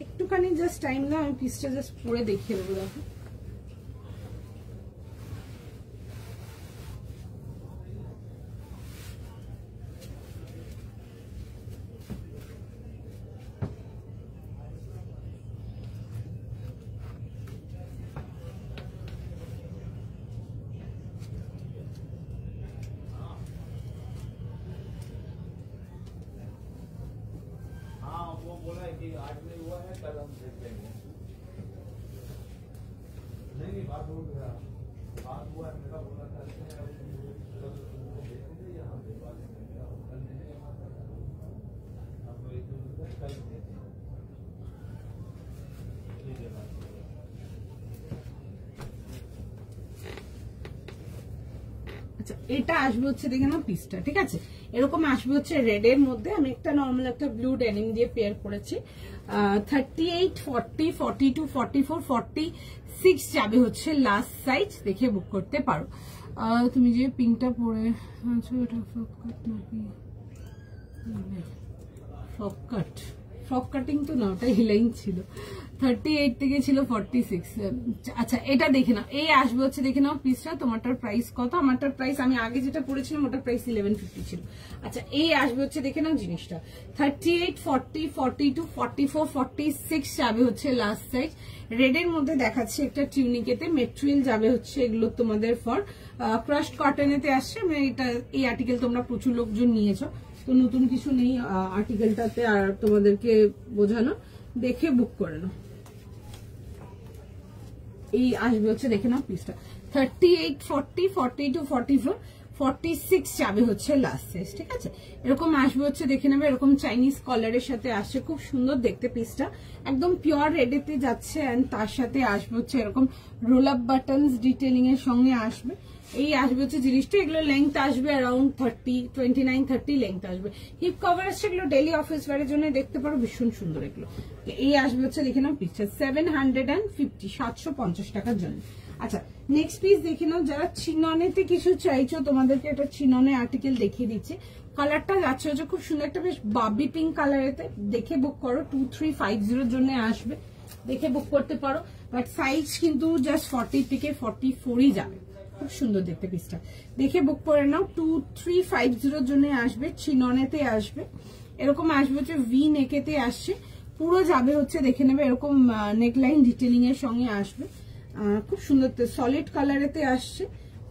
একটুখানি জাস্ট টাইম দাও, আমি পিসটা জাস্ট পরে দেখিয়ে দেবো। দেখো आज नहीं हुआ है, कल हम देख लेंगे। नहीं बात हो गया, बात हुआ है, मेरा बोला था আচ্ছা এটা আসবে হচ্ছে দেখে নাও পিসটা, ঠিক আছে। এরকম আসবে হচ্ছে রেড এর মধ্যে, আমি একটা নর্মাল একটা ব্লু ডেনিম দিয়ে পেয়ার করেছি। 38, 40, 42, 44, 46 যাবে হচ্ছে লাস্ট সাইজ, দেখে বুক করতে পারো। তুমি যে পিঙ্কটা পরে আছো এটা ফ্রক কাট নাকি? ফ্রক কাটিং তো না, ওটা হিলাইং ছিল। 38 থেকে ছিল 46। আচ্ছা এটা দেখে নাও, এই আসবে হচ্ছে দেখে নাও পিসটা। তোমারটার প্রাইস কত? আমারটার প্রাইস আমি আগে যেটা পড়েছিলাম ওটার প্রাইস 1150 ছিল। আচ্ছা এই আসবে হচ্ছে দেখে নাও জিনিসটা 38, 40, 42, 44, 46 যাবে হচ্ছে লাস্ট সাইজ। রেড এর মধ্যে দেখাচ্ছে একটা টিউনিকেতে, মেটেরিয়াল যাবে হচ্ছে এগুলো তোমাদের ফর ক্রাশড কটনেতে আসছে। এটা এই আর্টিকেল তোমরা প্রচুর লোকজন নিয়েছো, তো নতুন কিছু নেই আর্টিকেলটাতে আর তোমাদেরকে বোঝানো, দেখে বুক করে নাও। এই আসবে হচ্ছে দেখে নাও পিসটা 38, 40, 42, 44, 46 যাবে হচ্ছে লাস্ট সাইজ, ঠিক আছে। এরকম আসবে হচ্ছে দেখে নেবে, এরকম চাইনিজ কলারের সাথে আসছে, খুব সুন্দর দেখতে পিসটা, একদম পিওর রেডেতে যাচ্ছে। এন্ড তার সাথে আসবে হচ্ছে এরকম রোল আপ বাটনস ডিটেলিং এর সঙ্গে আসবে। এই আসবে হচ্ছে জিনিসটা, এগুলো লেংথ আসবে অ্যারাউন্ড 30, 29, 30 লেংথ আসবে। হিপ কভার আসছে, এগুলো ডেইলি অফিস ওয়্যারের জন্য দেখতে পারো, ভীষণ সুন্দর এগুলো। এই আসবে হচ্ছে দেখে নাও পিসটা 750, 750 টাকার জন্য। আচ্ছা নেক্সট পিস দেখে নাও, যারা চিননেতে কিছু চাইছো তোমাদেরকে একটা চিননে আর্টিকেল দেখিয়ে দিচ্ছে। কালারটা যাচ্ছে হচ্ছে খুব সুন্দর একটা বেশ বাবি পিঙ্ক কালারেতে, দেখে বুক করো। 2350 জন্য আসবে, দেখে বুক করতে পারো। বাট সাইজ কিন্তু জাস্ট 40 থেকে 44ই যাবে, খুব সুন্দর দেখতে পিসটা, দেখে বুক করে নাও। 2350 জন্য আসবে, চিননেতে আসবে, এরকম আসবে হচ্ছে ভি নেকেতে আসছে, পুরো যাবে হচ্ছে দেখে নেবে এরকম নেকলাইন ডিটেলিং এর সঙ্গে আসবে, খুব সুন্দর সলিড কালারেতে আসছে।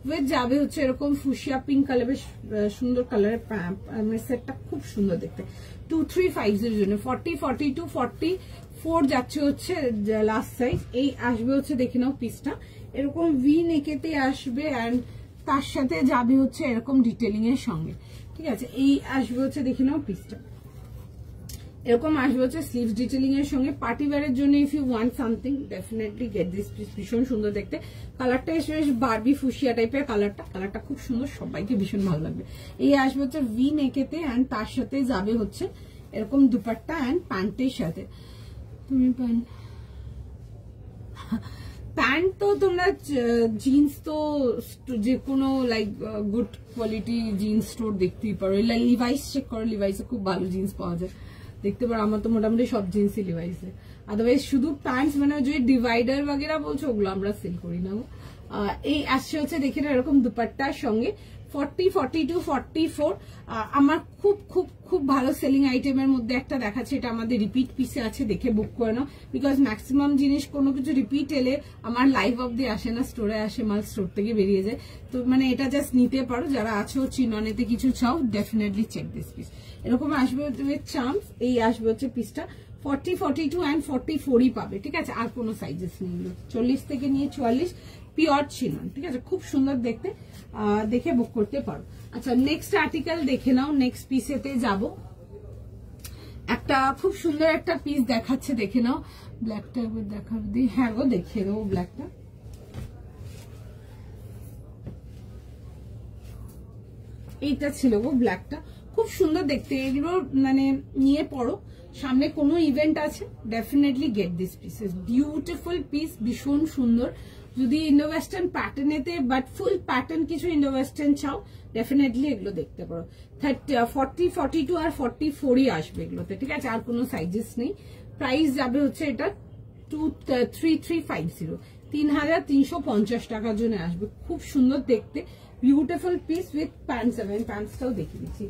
উইথ যাবে হচ্ছে এরকম ফুশিয়া পিঙ্ক কালার, বেশ সুন্দর কালারের সেটটা, খুব সুন্দর দেখতে। 2350 জন্য 40, 42, 44 যাচ্ছে হচ্ছে লাস্ট সাইজ। এই আসবে হচ্ছে দেখে নাও পিসটা, এরকম ভি নেকেতে আসবে। অ্যান্ড তার সাথে যাবে হচ্ছে এরকম ডিটেলিং এর সঙ্গে, ঠিক আছে। এই আসবে হচ্ছে দেখে নাও পিসটা, এরকম আসবে হচ্ছে স্লিভস ডিটেলিং এর সঙ্গে। পার্টি ওয়্যারের জন্য if you want something definitely get this piece. ভীষণ সুন্দর দেখতে, কালারটা এসে বেশ বারবি ফুসিয়া টাইপের কালারটা খুব সুন্দর, সবাইকে ভীষণ ভালো লাগবে। এই আসবে হচ্ছে ভি নেকেতে অ্যান্ড তার সাথে যাবে হচ্ছে এরকম দুপাট্টা অ্যান্ড প্যান্টের সাথে। তুমি প্যান্ট তো তোমরা জিন্স তো যে কোনো like good quality jeans store দেখতেই পারো, লিভাইস চেক করো, লিভাইসে খুব ভালো জিন্স পাওয়া যায়, দেখতে পারো। আমার তো মোটামুটি সব জিন্সই লিভাইসে। আদারওয়াইজ শুধু প্যান্টস মানে যে ডিভাইডার বাগেরা বলছো ওগুলো আমরা সেল করি না। এই আসছে হচ্ছে দেখে না এরকম দুপাট্টার সঙ্গে 40, 42, 44। আমার খুব খুব খুব ভালো সেলিং আইটেমের মধ্যে একটা দেখাচ্ছে, এটা আমাদের রিপিট পিসে আছে, দেখে বুক করে নাও। বিকজ ম্যাক্সিমাম জিনিস কোনো কিছু রিপিট এলে আমার লাইভ অব্দি আসে না, স্টোরে আসে, মাল স্টোর থেকে বেরিয়ে যায়। তো মানে এটা জাস্ট নিতে পারো, যারা আছো চিননেতে কিছু চাও ডেফিনেটলি চেক দিস পিস। এরকম আসবে উইথ চার্মস। এই আসবে হচ্ছে পিসটা 40, 42 অ্যান্ড 44ই পাবে, ঠিক আছে। আর কোনো সাইজেস নেই, 40 থেকে নিয়ে 44 পিওর চিনন, ঠিক আছে। খুব সুন্দর দেখতে, দেখে বুক করতে পারো। আচ্ছা নেক্সট আর্টিকেল দেখে নাও, নেক্সট পিসেতে যাব। একটা খুব সুন্দর একটা পিস দেখাচ্ছে, দেখে নাও। ব্ল্যাকটা একবার দেখা দিই, হ্যাঁ গো দেখিয়ে দেবো ব্ল্যাকটা। এইটা ছিল গো ব্ল্যাকটা, খুব সুন্দর দেখতে। এগুলো মানে নিয়ে পড়ো, সামনে কোনো ইভেন্ট আছে, definitely get this pieces. Beautiful piece, ভীষণ সুন্দর। যদি ইন্ডো ওয়েস্টার্ন প্যাটার্নেতে বাট ফুল প্যাটার্ন কিছু ইন্ডো ওয়েস্টার্ন চাও ডেফিনেটলি এগুলো দেখতে পারো। 40, 42 আর 44ই আসবে এগুলোতে, ঠিক আছে। আর কোনো সাইজেস নেই। প্রাইস যাবে হচ্ছে এটা 3350, 3350 টাকার জন্য আসবে। খুব সুন্দর দেখতে, বিউটিফুল পিস উইথ প্যান্টস। আমি প্যান্টসটাও দেখে দিচ্ছি,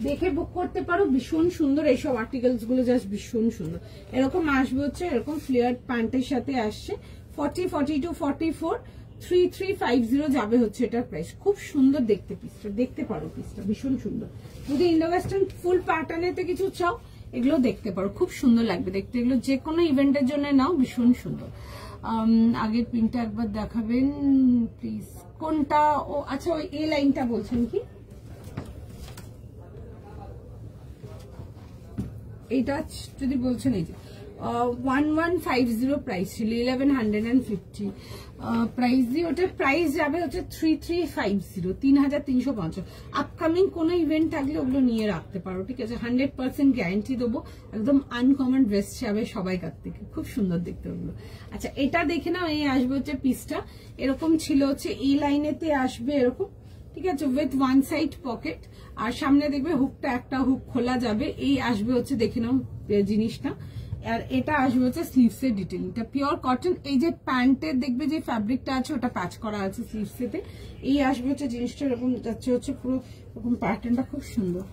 দেখে বুক করতে পারো। ভীষণ সুন্দর এইসব আর্টিকেলস গুলো, জাস্ট ভীষণ সুন্দর। এরকম আসবে হচ্ছে এরকম ফ্লেয়ার্ড প্যান্টের সাথে আসছে 40, 42, 44, 3350 যাবে হচ্ছে এটার প্রাইস। খুব সুন্দর দেখতে পিসটা, দেখতে পারো পিসটা, ভীষণ সুন্দর। যদি ইন্ডো ওয়েস্টার্ন ফুল প্যাটার্নেতে কিছু চাও এগুলো দেখতে পারো, খুব সুন্দর লাগবে দেখতে। এগুলো যে কোনো ইভেন্টের জন্য নাও, ভীষণ সুন্দর। আগের প্রিন্টটা একবার দেখাবেন প্লিজ, কোনটা? ও আচ্ছা, ওই এ লাইনটা বলছেন কি? এইটা যদি বলছেন, এই যে 1150 প্রাইস ছিল, 1150 প্রাইস দিয়ে ওটার প্রাইস যাবে হচ্ছে 3350, 3350। আপকামিং কোনো ইভেন্ট থাকলে ওগুলো নিয়ে রাখতে পারো, ঠিক আছে। 100% গ্যারান্টি দেবো, একদম আনকমন ড্রেস যাবে সবাই কাছ থেকে, খুব সুন্দর দেখতে ওগুলো। আচ্ছা এটা দেখে নাও, এই আসবে হচ্ছে পিসটা এরকম ছিল হচ্ছে এই লাইনেতে আসবে এরকম, ঠিক আছে, উইথ ওয়ান সাইড পকেট। আর সামনে দেখবে হুকটা, একটা হুক খোলা যাবে। এই আসবে হচ্ছে দেখে নাও জিনিসটা। আর এটা আসবে হচ্ছে স্লিভস এর ডিটেইলিংটা, পিওর কটন। এই যে প্যান্টের দেখবে যে ফ্যাব্রিকটা আছে ওটা প্যাচ করা আছে স্লিভস এতে। এই আসবে হচ্ছে জিনিসটা এরকম যাচ্ছে হচ্ছে পুরো এরকম, প্যাটার্নটা খুব সুন্দর।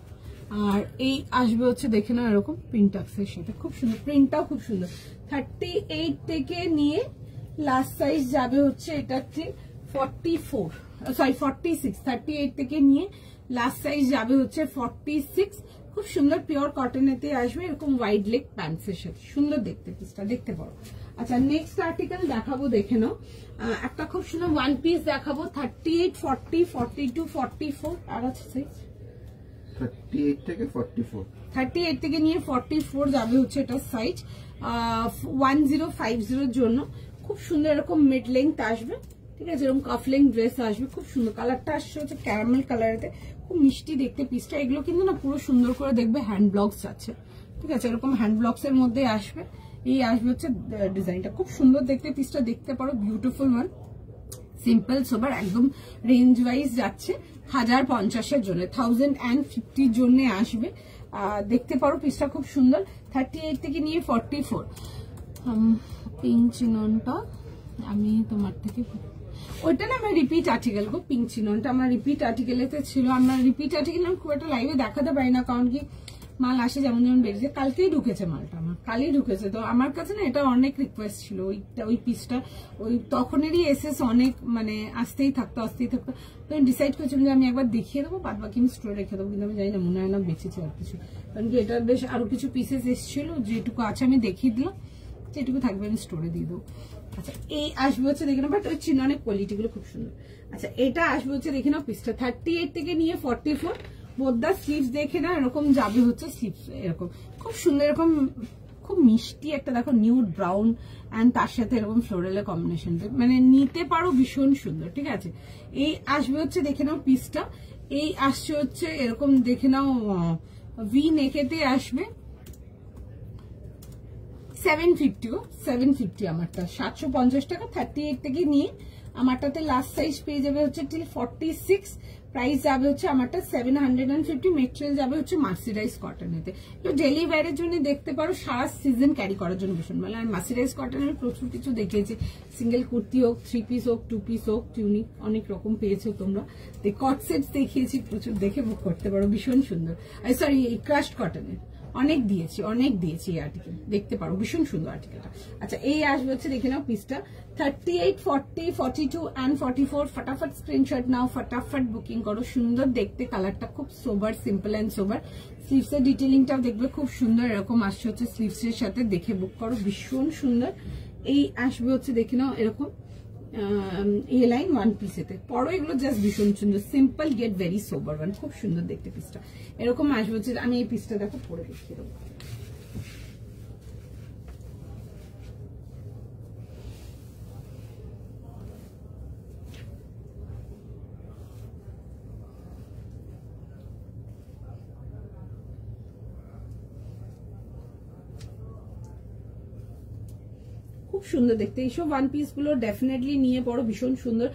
আর এই আসবে হচ্ছে দেখে নাও এরকম প্রিন্টাক্স এর সাথে, খুব সুন্দর, প্রিন্টটাও খুব সুন্দর। 38 থেকে নিয়ে লাস্ট সাইজ যাবে হচ্ছে এটা 44, সরি 46। 38 থেকে নিয়ে লাস্ট সাইজ যাবে হচ্ছে 46। খুব সুন্দর পিওর কটনেতে আসবে, এরকম ওয়াইড লেগ প্যান্টস এর সাথে, সুন্দর দেখতে পিসটা, দেখতে পারো। আচ্ছা নেক্সট আর্টিকেল দেখাবো, দেখে নাও। একটা খুব সুন্দর ওয়ান পিস দেখাবো 38, 40, 42, 44। আর আছে সাইজ 38 থেকে 44, 38 থেকে নিয়ে 44 যাবে হচ্ছে এটা সাইজ। 1050 জন্য খুব সুন্দর এরকম মিড লেন্থ আসবে, ঠিক আছে। এরকম কাফ লেন্থ ড্রেস আসবে, খুব সুন্দর। কালারটা আসছে হচ্ছে ক্যারামেল কালারেতে, খুব মিষ্টি দেখতে পিসটা। এগুলো কিন্তু না পুরো সুন্দর করে দেখবে হ্যান্ড ব্লকস আছে, ঠিক আছে। এরকম হ্যান্ড ব্লকস এর মধ্যে আসবে। এই আসবে হচ্ছে ডিজাইনটা, খুব সুন্দর দেখতে পিসটা, দেখতে পারো। বিউটিফুল ওয়ান, সিম্পল সোবার, একদম রেঞ্জ ওয়াইজ যাচ্ছে 1050 এর জন্য, 1050 জন্য আসবে। দেখতে পারো পিসটা খুব সুন্দর। 38 থেকে নিয়ে 44। পিঙ্ক চিননটা আমি তোমার থেকে, ওইটা না আমার রিপিট আর্টিকেল গো, পিঙ্ক চিননটা আমার রিপিট আর্টিকেলেতে ছিল। আমরা রিপিট আর্টিকেল আমি খুব একটা লাইভে দেখাতে পারি না, কারণ কি মাল আসে যেমন যেমন বেরিয়েছে। কালকেই ঢুকেছে মালটা, আমার কালই ঢুকেছে। তো আমার কাছে না এটা অনেক রিকোয়েস্ট ছিল, ওই পিসটা ওই তখনেরই এসএস অনেক মানে আসতেই থাকতো। তো আমি ডিসাইড করেছিলাম যে আমি একবার দেখিয়ে দেবো, বাদ বাকি আমি স্টোরে রেখে দেবো। কিন্তু আমি জানি না, মনে হয় না বেঁচেছে আর কিছু, কারণ কি এটা বেশ আরো কিছু পিসেস এসেছিল। যেটুকু আছে আমি দেখিয়ে দিলাম, যেটুকু থাকবে আমি স্টোরে দিয়ে দেবো। আচ্ছা এই আসবে হচ্ছে দেখে নাও, বাট ওই চিননের কোয়ালিটি গুলো খুব সুন্দর। আচ্ছা এটা আসবে হচ্ছে দেখে নাও পিসটা 38 থেকে নিয়ে 44 বোদ্দা স্লিভস দেখে না এরকম যাবে হচ্ছে স্লিভস এরকম খুব সুন্দর, এরকম খুব মিষ্টি একটা দেখো নিউড ব্রাউন এন্ড তার সাথে এরকম ফ্লোরালের কম্বিনেশন, মানে নিতে পারো ভীষণ সুন্দর। ঠিক আছে, এই আসবে হচ্ছে দেখে নাও পিসটা, এই আসছে হচ্ছে এরকম দেখে নাও ভি নেকেতে আসবে 750 আমারটা 750 টাকা। 38 থেকে নিয়ে আমারটাতে লাস্ট সাইজ পেয়ে যাবে হচ্ছে টিল 46, প্রাইস যাবে হচ্ছে আমারটা 750, মেটেরিয়াল যাবে হচ্ছে মার্সিডাইজ কটনেতে। তো ডেলি ওয়্যারের জন্য দেখতে পারো, সারা সিজন ক্যারি করার জন্য ভীষণ ভালো। আর মার্সিডাইজ কটনের প্রচুর কিছু দেখিয়েছি, সিঙ্গেল কুর্তি হোক, 3 পিস হোক, 2 পিস হোক, টিউনিক অনেক রকম পেয়েছো তোমরা। কট সেট দেখিয়েছি প্রচুর, দেখে বুক করতে পারো, ভীষণ সুন্দর। সরি ক্রাশড কটনের অনেক দিয়েছি এই আর্টিকেল, দেখতে পারো ভীষণ সুন্দর আর্টিকেলটা। আচ্ছা এই আসবে হচ্ছে দেখে নাও পিসটা 38, 40, 42 and 44। ফটাফট স্ক্রিনশট নাও, ফটাফট বুকিং করো। সুন্দর দেখতে, কালারটা খুব সোবার, সিম্পল এন্ড সোবার। স্লিভস এর ডিটেলিংটাও দেখবে খুব সুন্দর, এরকম আসছে হচ্ছে স্লিভস এর সাথে, দেখে বুক করো, ভীষণ সুন্দর। এই আসবে হচ্ছে দেখে নাও এরকম এ লাইন ওয়ান পিসেতে পরো, এগুলো জাস্ট ভীষণ সুন্দর, simple get very sober one, খুব সুন্দর দেখতে পিসটা। এরকম আসবে হচ্ছে, আমি এই পিসটা দেখো পরে দেখিয়ে দেবো। খুব সুন্দর দেখতে, এইসব ওয়ান পিস গুলো ডেফিনেটলি নিয়ে পড়ো, ভীষণ সুন্দর।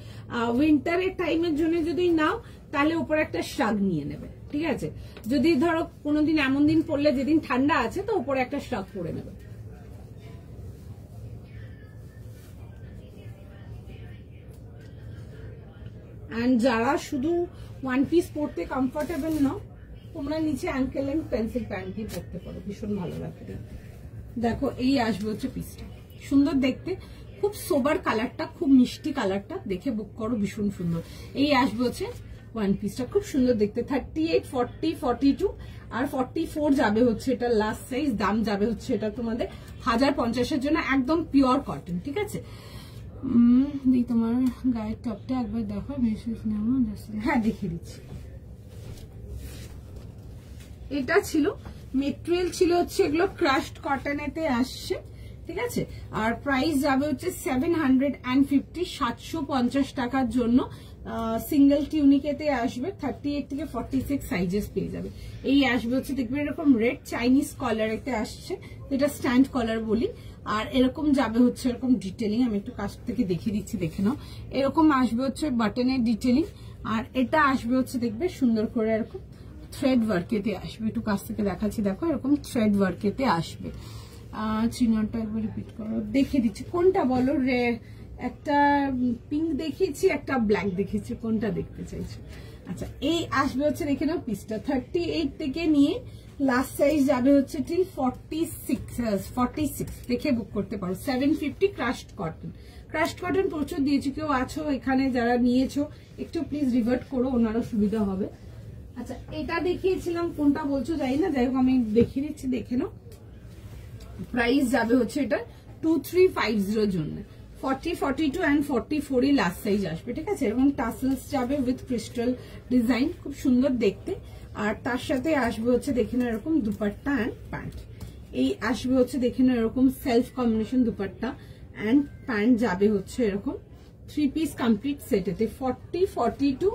উইন্টারের টাইমের জন্য যদি নাও তাহলে উপরে একটা শ্রাগ নিয়ে নেবে। ঠিক আছে, যদি ধরো কোনোদিন এমন দিন পড়লে যেদিন ঠান্ডা আছে, তো উপরে একটা শ্রাগ পরে নেবে। এন্ড যারা শুধু ওয়ান পিস পরতে কমফোর্টেবল নাও, তোমরা নিচে অ্যাঙ্কেল লেন্থ পেন্সিল প্যান্ট দিয়ে পরতে পারো, ভীষণ ভালো লাগবে। দেখো এই আসবে হচ্ছে পিসটা, সুন্দর দেখতে, খুব সোবার কালারটা, খুব মিষ্টি কালারটা, দেখে বুক করো, ভীষণ সুন্দর। এই আসবে হচ্ছে ওয়ান পিসটা, খুব সুন্দর দেখতে। 38, 40, 42 আর 44 যাবে হচ্ছে এটা লাস্ট সাইজ। দাম যাবে হচ্ছে এটা তোমাদের 1050 জন্য, একদম পিওর কটন। ঠিক আছে, তোমার গায়ের টপটা একবার দেখো, হ্যাঁ দেখিয়ে দিচ্ছি। এটা ছিল মেটেরিয়াল, ছিল হচ্ছে এগুলো ক্রাশড কটনেতে আসছে। ঠিক আছে, আর প্রাইস যাবে হচ্ছে 750, 750 টাকার জন্য। সিঙ্গেল টিউনিকেতে আসবে, 38 থেকে 46 সাইজেস পেয়ে যাবে। এই আসবে হচ্ছে দেখবে এরকম রেড চাইনিজ কলারেতে আসছে, যেটা স্ট্যান্ড কলার বলি। আর এরকম যাবে হচ্ছে এরকম ডিটেলিং, আমি একটু কাছ থেকে দেখিয়ে দিচ্ছি, দেখে নাও। এরকম আসবে হচ্ছে বাটনের ডিটেলিং, আর এটা আসবে হচ্ছে দেখবে সুন্দর করে এরকম থ্রেড ওয়ার্কেতে আসবে। একটু কাছ থেকে দেখাচ্ছি, দেখো এরকম থ্রেড ওয়ার্কেতে আসবে। চিহ্নটা একবার রিপিট করো, দেখিয়ে দিচ্ছি কোনটা বলো। একটা পিঙ্ক দেখিয়েছি, একটা ব্ল্যাক দেখিয়েছি, কোনটা দেখতে চাইছো? আচ্ছা এই আসবে হচ্ছে দেখে নাও পিসটা 38 থেকে নিয়ে লাস্ট সাইজ যাবে হচ্ছে টিল 46, দেখে বুক করতে পারো। 750 ক্রাশড কটন। ক্রাশড কটন প্রচুর দিয়েছি, কেউ আছো এখানে যারা নিয়েছো একটু প্লিজ রিভার্ট করো, ওনারও সুবিধা হবে। আচ্ছা এটা দেখিয়েছিলাম, কোনটা বলছো জানি না, যাই হোক আমি দেখিয়ে দিচ্ছি, দেখে নাও। প্রাইস যাবে হচ্ছে এটা 2350 জন্য। 40, 42 and 44 লাস্ট সাইজ আসবে। ঠিক আছে, এবং টাসেলস যাবে উইথ ক্রিস্টাল ডিজাইন, খুব সুন্দর দেখতে। আর তার সাথে আসবে হচ্ছে দেখে না এরকম দুপাট্টা এন্ড প্যান্ট। এই আসবে হচ্ছে দেখে না এরকম self combination dupatta and pant যাবে হচ্ছে এরকম 3 পিস কমপ্লিট সেটেতে। 40, 42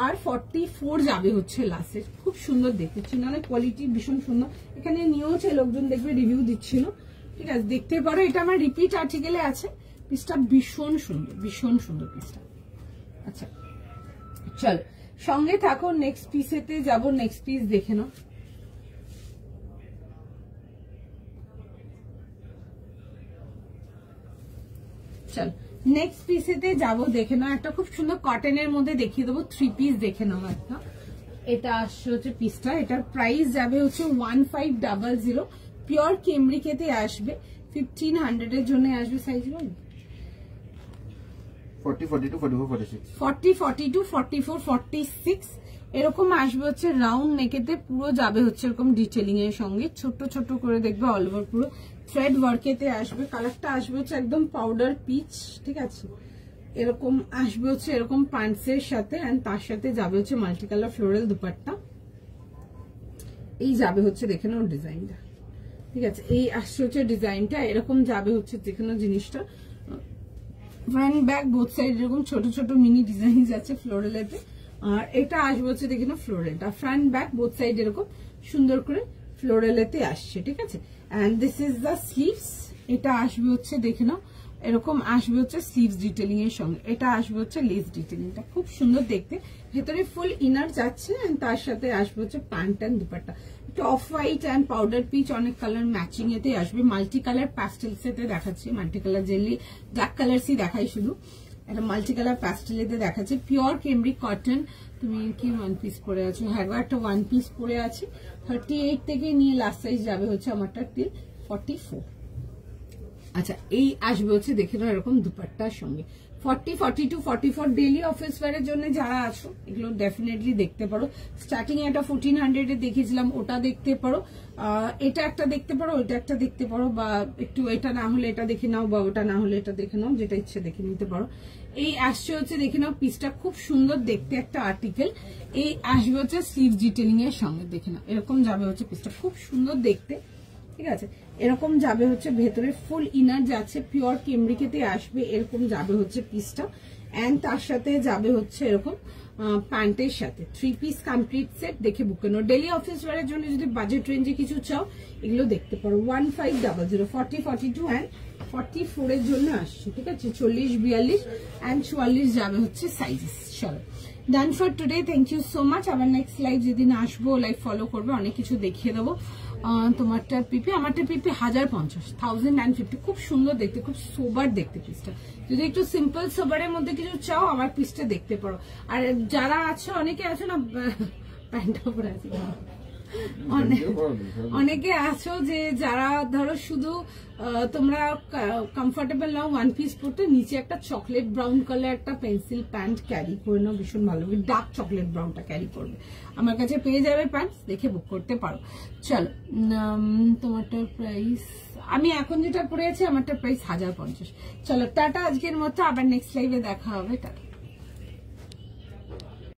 আর 44 যাবে হচ্ছে লাস্টে। খুব সুন্দর দেখতে, চিনানের কোয়ালিটি ভীষণ সুন্দর। এখানে নিয়েওছে লোকজন, দেখবে রিভিউ দিচ্ছিল। ঠিক আছে, দেখতে পারো, এটা আমার রিপিট আর্টিকেলে আছে। পিসটা ভীষণ সুন্দর, ভীষণ সুন্দর পিসটা। আচ্ছা চল সঙ্গে থাকো, নেক্সট পিসেতে যাব। নেক্সট পিস দেখে নাও। চল নেক্সট পিসেতে যাব, দেখে নাও। একটা খুব সুন্দর কটনের মধ্যে দেখিয়ে দেবো, 3 পিস দেখে নাও একটা। এটা আসছে হচ্ছে পিসটা, এটার প্রাইস যাবে হচ্ছে 1500, পিওর কেমব্রিকেতে আসবে। 1500 এর জন্য আসবে। সাইজ বল 40, 42, 44, 46 40, 42, 44, 46 এরকম আসবে হচ্ছে রাউন্ড নেকেতে, পুরো যাবে হচ্ছে এরকম ডিটেলিং এর সঙ্গে, ছোট ছোট করে দেখবে অল ওভার পুরো থ্রেড ওয়ার্কেতে আসবে। কালারটা আসবে হচ্ছে একদম পাউডার পিচ, ঠিক আছে, এরকম আসবে হচ্ছে এরকম প্যান্টসের সাথে, এন্ড তার সাথে যাবে হচ্ছে মাল্টি কালার ফ্লোরাল দুপাট্টা। এই যাবে হচ্ছে দেখে নাও ডিজাইনটা, ঠিক আছে, এই আসছে হচ্ছে ডিজাইনটা, এরকম যাবে হচ্ছে দেখে নাও জিনিসটা। ফ্রন্ট ব্যাক বোথ সাইড এরকম ছোট ছোট মিনি ডিজাইন যাচ্ছে ফ্লোরালেতে, আর এটা আসবে হচ্ছে দেখে নাও ফ্লোরালটা, ফ্রন্ট ব্যাক বোথ সাইড এরকম সুন্দর করে ফ্লোরালেতে আসছে, ঠিক আছে। And this is the sleeves, এটা আসবে হচ্ছে দেখে নাও এরকম আসবে হচ্ছে স্লিভস ডিটেলিং এর সঙ্গে, এটা আসবে হচ্ছে লেস ডিটেলিংটা, খুব সুন্দর দেখতে, ভেতরে ফুল ইনার যাচ্ছে, এন্ড তার সাথে আসবে হচ্ছে প্যান্ট এন্ড দুপাট্টা, একটু off white and powder peach অনেক কালার ম্যাচিং এতে আসবে, মাল্টি কালার প্যাস্টেলস এতে দেখাচ্ছি, মাল্টি কালার জেলি ব্ল্যাক কালারসই দেখাই শুধু, এটা মাল্টি কালার প্যাস্টেল এতে দেখাচ্ছে, পিওর কেমব্রিক কটন। তুমি কি ওয়ান পিস পরে আছো? হ্যাঁ, একটা ওয়ান পিস পরে আছি, 38 থেকে নিয়ে লাস্ট সাইজ যাবে হচ্ছে আমারটা টিল 44। আচ্ছা, এই আসবে হচ্ছে দেখে নাও এরকম দুপাট্টার সঙ্গে 40, 42, 44 ডেইলি অফিস ওয়্যারের জন্য যারা আছো এগুলো ডেফিনেটলি দেখতে পারো। স্টার্টিং এ একটা 1400 এ দেখিয়েছিলাম, ওটা দেখতে পারো, এটা একটা দেখতে পারো, ওইটা একটা দেখতে পারো, বা একটু এটা না হলে এটা দেখে নাও, বা ওটা না হলে এটা দেখে নাও, যেটা ইচ্ছে দেখে নিতে পারো। এই আসছে হচ্ছে দেখে নাও পিসটা খুব সুন্দর দেখতে একটা আর্টিকেল, এই আসবে হচ্ছে স্লিভ ডিটেলিং এর সঙ্গে, দেখে নাও এরকম যাবে হচ্ছে পিসটা, খুব সুন্দর দেখতে, ঠিক আছে, এরকম যাবে হচ্ছে ভেতরে ফুল ইনার যাচ্ছে, পিওর কেমব্রিকেতে আসবে, এরকম যাবে হচ্ছে পিসটা, এন্ড তার সাথে যাবে হচ্ছে এরকম প্যান্টের সাথে 3 পিস কমপ্লিট সেট। দেখে বুকে নাও, ডেইলি অফিস ওয়্যারের জন্য যদি বাজেট রেঞ্জে কিছু চাও এগুলো দেখতে পারো। 1500, 40, 42 এন্ড 44 এর জন্য আসছে, ঠিক আছে, 40, 42 এন্ড 44 যাবে হচ্ছে সাইজেস। চলো, done for today, thank you so much. আবার নেক্সট লাইভ যেদিন আসবো লাইভ ফলো করবে, অনেক কিছু দেখিয়ে দেবো। তোমারটা পিপি, আমারটা পিপি 1050, 1050, খুব সুন্দর দেখতে, খুব সোবার দেখতে পিসটা। যদি একটু সিম্পল সোবারের মধ্যে কিছু চাও আমার পিসটা দেখতে পারো। আর যারা আছে, অনেকে আছে না প্যান্টটা পরে আছে, অনেকে আছো যে যারা ধরো শুধু তোমরা কমফোর্টেবল নাও ওয়ান পিস পরতে, নিচে একটা চকলেট ব্রাউন কালার একটা পেন্সিল প্যান্ট ক্যারি করে নাও, ভীষণ ভালো, ডার্ক চকলেট ব্রাউনটা ক্যারি করবে, আমার কাছে পেয়ে যাবে প্যান্টস, দেখে বুক করতে পারো। চলো, তোমারটার প্রাইস, আমি এখন যেটা পরে আছি আমারটার প্রাইস 1050। চলো টাটা, আজকের মতো, আবার নেক্সট লাইভে দেখা হবে, টাটা।